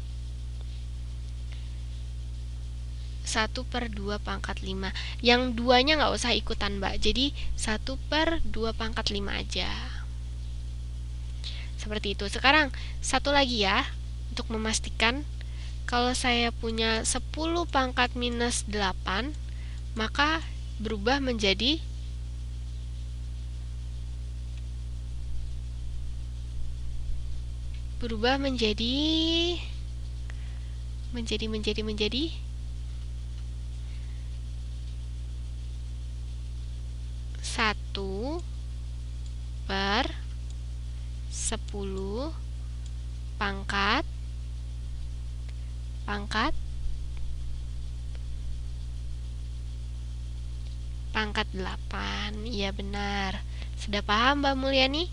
1/2 pangkat 5. Yang duanya nggak usah ikutan, Mbak. Jadi 1/2 pangkat 5 aja. Seperti itu. Sekarang satu lagi ya, untuk memastikan. Kalau saya punya 10 pangkat minus 8, maka berubah menjadi menjadi 1/10 pangkat 8. Iya benar. Sudah paham, Mbak Mulyani?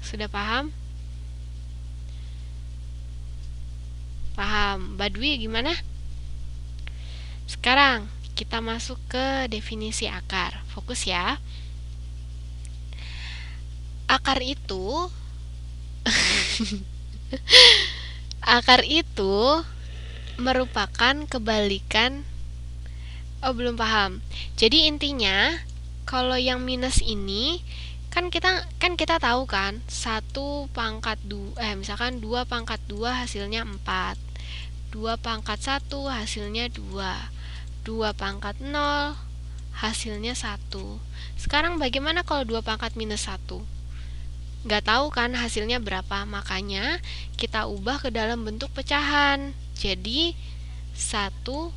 Sudah paham? Paham. Mbak Dwi gimana? Sekarang kita masuk ke definisi akar. Fokus ya. Akar itu merupakan kebalikan. Oh, belum paham. Jadi intinya kalau yang minus ini kan kita tahu kan 1 pangkat 2, misalkan 2 pangkat 2 hasilnya 4. 2 pangkat 1 hasilnya 2. 2 pangkat 0 hasilnya 1. Sekarang bagaimana kalau 2 pangkat minus 1? Nggak tahu kan hasilnya berapa, makanya kita ubah ke dalam bentuk pecahan. Jadi 1/2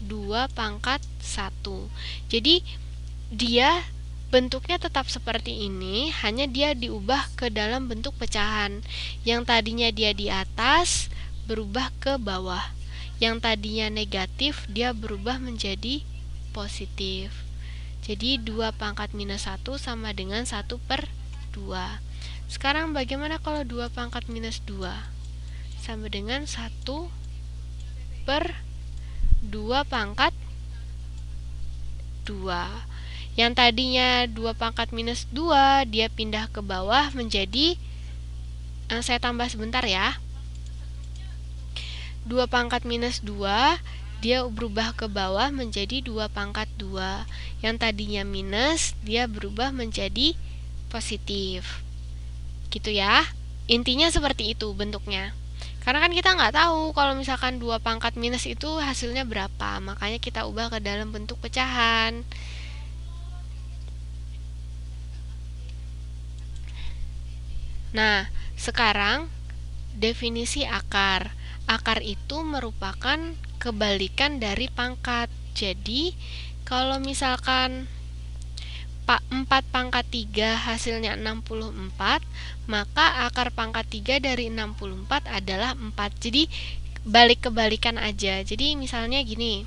2 pangkat 1. Jadi dia bentuknya tetap seperti ini, hanya dia diubah ke dalam bentuk pecahan. Yang tadinya dia di atas berubah ke bawah. Yang tadinya negatif dia berubah menjadi positif. Jadi 2 pangkat minus 1 sama dengan 1/2. Sekarang bagaimana kalau 2 pangkat minus 2? Sama dengan 1/2 pangkat 2. Yang tadinya 2 pangkat minus 2, dia pindah ke bawah menjadi, saya tambah sebentar ya. 2 pangkat minus 2, dia berubah ke bawah menjadi 2 pangkat 2. Yang tadinya minus, dia berubah menjadi positif. Gitu ya. Intinya seperti itu bentuknya. Karena kan kita nggak tahu kalau misalkan 2 pangkat minus itu hasilnya berapa. Makanya kita ubah ke dalam bentuk pecahan. Nah, sekarang definisi akar. Akar itu merupakan kebalikan dari pangkat. Jadi, kalau misalkan 4 pangkat 3 hasilnya 64, maka akar pangkat 3 dari 64 adalah 4. Jadi, kebalikan aja. Jadi, misalnya gini.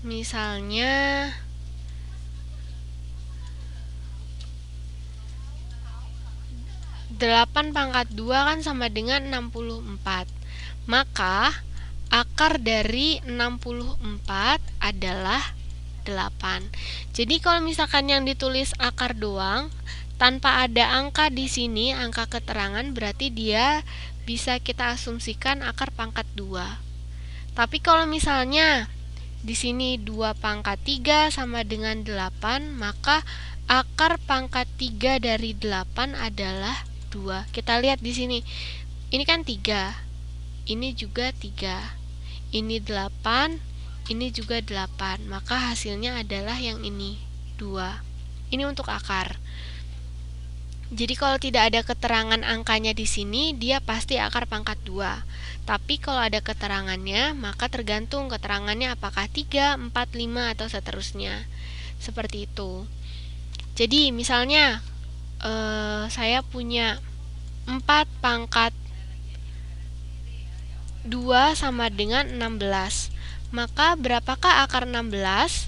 Misalnya 8 pangkat 2 kan sama dengan 64. Maka akar dari 64 adalah 8. Jadi kalau misalkan yang ditulis akar doang tanpa ada angka di sini, angka keterangan, berarti dia bisa kita asumsikan akar pangkat 2. Tapi kalau misalnya di sini 2 pangkat 3 sama dengan 8, maka akar pangkat 3 dari 8 adalah 2. Kita lihat di sini. Ini kan 3. Ini juga 3. Ini 8, ini juga 8. Maka hasilnya adalah yang ini, 2. Ini untuk akar. Jadi kalau tidak ada keterangan angkanya di sini, dia pasti akar pangkat 2. Tapi kalau ada keterangannya, maka tergantung keterangannya apakah 3, 4, 5, atau seterusnya. Seperti itu. Jadi misalnya saya punya 4 pangkat 2 sama dengan 16. Maka berapakah akar 16?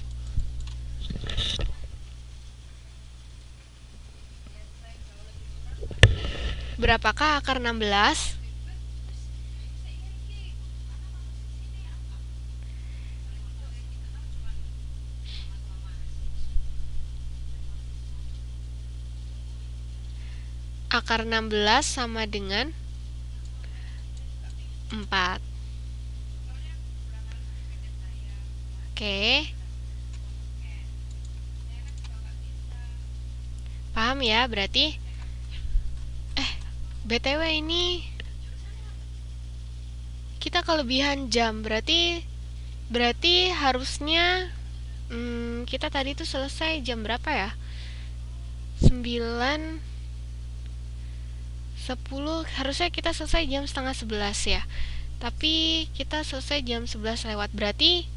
Berapakah akar 16? Akar 16 sama dengan 4. Oke. Paham ya, berarti BTW ini kita kelebihan jam, berarti harusnya kita tadi tuh selesai jam berapa ya? 9, 10, harusnya kita selesai jam setengah 11 ya. Tapi kita selesai jam 11 lewat. Berarti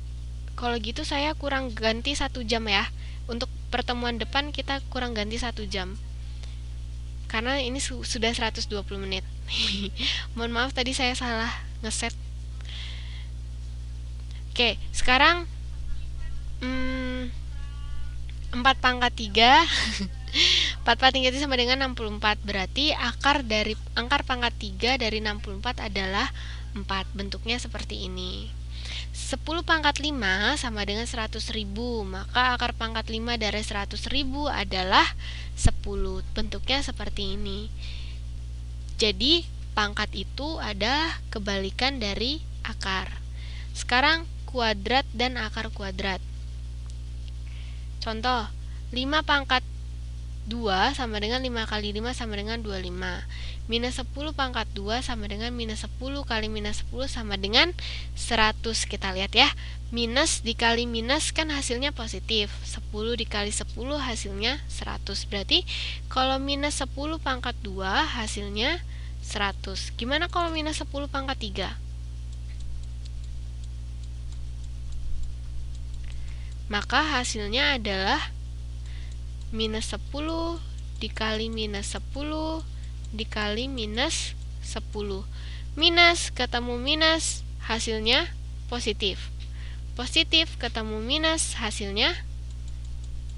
kalau gitu saya kurang ganti 1 jam ya. Untuk pertemuan depan kita kurang ganti 1 jam. Karena ini sudah 120 menit. Mohon maaf tadi saya salah ngeset. Oke, sekarang 4 pangkat 3 4 pangkat 3 sama dengan 64. Berarti akar pangkat 3 dari 64 adalah 4. Bentuknya seperti ini. 10 pangkat 5 sama dengan 100.000. Maka akar pangkat 5 dari 100.000 adalah 10. Bentuknya seperti ini. Jadi pangkat itu ada kebalikan dari akar. Sekarang kuadrat dan akar kuadrat. Contoh, 5 pangkat 2 sama dengan 5 kali 5 sama dengan 25. Minus 10 pangkat 2 sama dengan minus 10 kali minus 10 sama dengan 100. Kita lihat ya. Minus dikali minus kan hasilnya positif. 10 dikali 10 hasilnya 100. Berarti kalau minus 10 pangkat 2 hasilnya 100. Gimana kalau minus 10 pangkat 3? maka hasilnya adalah minus 10 dikali minus 10 dikali minus 10. Minus ketemu minus, hasilnya positif. Positif ketemu minus, hasilnya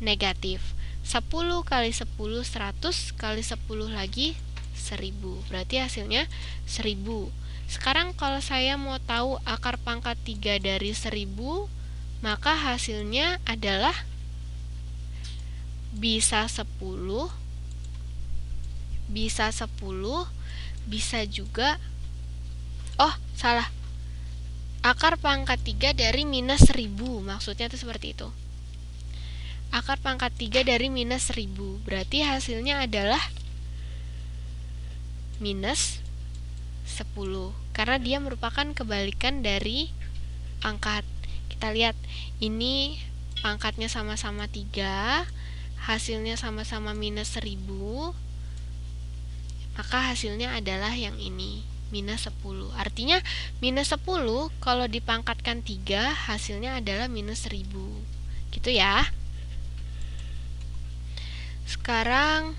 negatif. 10 kali 10 100, kali 10 lagi 1000. Berarti hasilnya 1000. Sekarang kalau saya mau tahu akar pangkat 3 dari 1000, maka hasilnya adalah bisa 10, bisa 10, bisa juga, oh salah, akar pangkat 3 dari minus 1000, maksudnya itu seperti itu. Akar pangkat 3 dari minus 1000, berarti hasilnya adalah minus 10, karena dia merupakan kebalikan dari angkat. Kita lihat, ini pangkatnya sama-sama 3, hasilnya sama-sama minus 1000, maka hasilnya adalah yang ini, minus 10. Artinya minus 10 kalau dipangkatkan 3, hasilnya adalah minus 1000. Gitu ya. Sekarang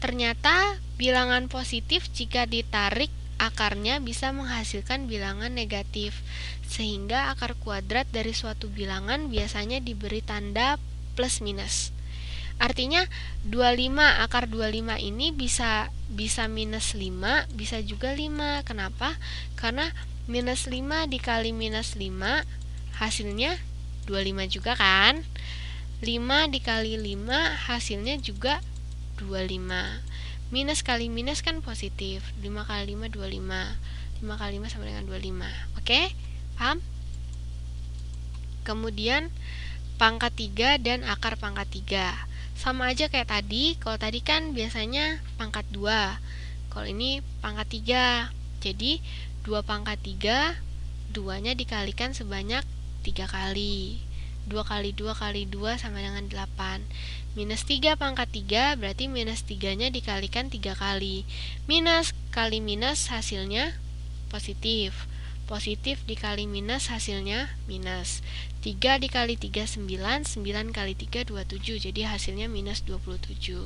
ternyata bilangan positif jika ditarik akarnya bisa menghasilkan bilangan negatif, sehingga akar kuadrat dari suatu bilangan biasanya diberi tanda plus minus. Artinya 25, akar 25 ini bisa minus 5, bisa juga 5. Kenapa? Karena minus 5 dikali minus 5 hasilnya 25 juga kan? 5 dikali 5 hasilnya juga 25. Minus kali minus kan positif. 5 kali 5 25. 5 kali 5 sama dengan 25. Oke? Paham? Kemudian pangkat 3 dan akar pangkat 3. Sama aja kayak tadi. Kalau tadi kan biasanya pangkat 2. Kalau ini pangkat 3. Jadi 2 pangkat 3, 2-nya dikalikan sebanyak 3 kali. 2 kali 2 kali 2 sama dengan 8. Minus 3 pangkat 3 berarti minus 3-nya dikalikan 3 kali. Minus kali minus hasilnya positif. Positif dikali minus hasilnya minus. 3 dikali 3 9, 9 kali 3 27, jadi hasilnya minus 27.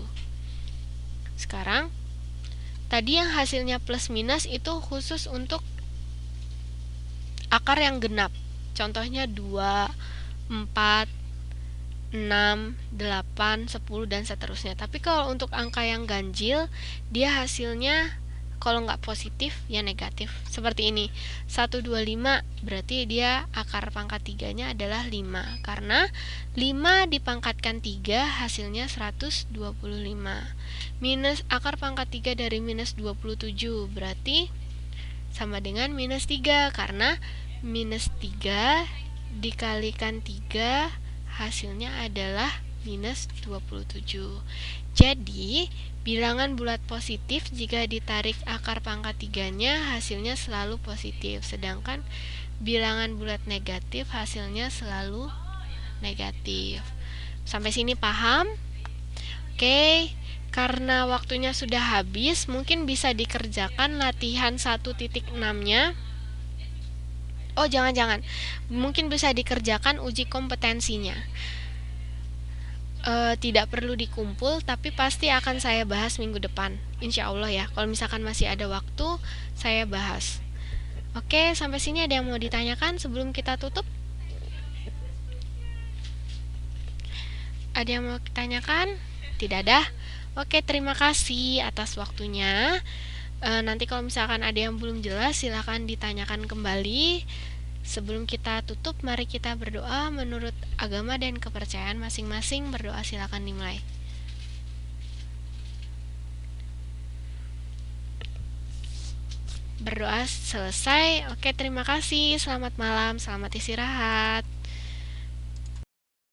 Sekarang tadi yang hasilnya plus minus itu khusus untuk akar yang genap. Contohnya 2, 4, 6, 8, 10 dan seterusnya. Tapi kalau untuk angka yang ganjil, dia hasilnya kalau nggak positif ya negatif. Seperti ini, 125 berarti dia akar pangkat 3-nya adalah 5, karena 5 dipangkatkan 3 hasilnya 125. Minus akar pangkat 3 dari minus 27 berarti sama dengan minus 3, karena minus 3 dikalikan 3 hasilnya adalah minus 27. Jadi bilangan bulat positif jika ditarik akar pangkat 3-nya hasilnya selalu positif, sedangkan bilangan bulat negatif hasilnya selalu negatif. Sampai sini paham? Oke, karena waktunya sudah habis, mungkin bisa dikerjakan latihan 1.6-nya. Oh, jangan-jangan. Mungkin bisa dikerjakan uji kompetensinya. Tidak perlu dikumpul, tapi pasti akan saya bahas minggu depan, insya Allah ya. Kalau misalkan masih ada waktu, saya bahas. Oke, sampai sini ada yang mau ditanyakan sebelum kita tutup? Ada yang mau ditanyakan? Tidak ada? Oke, terima kasih atas waktunya. Nanti kalau misalkan ada yang belum jelas, silahkan ditanyakan kembali. Sebelum kita tutup, mari kita berdoa menurut agama dan kepercayaan masing-masing. Berdoa silakan dimulai. Berdoa selesai. Oke, terima kasih. Selamat malam, selamat istirahat.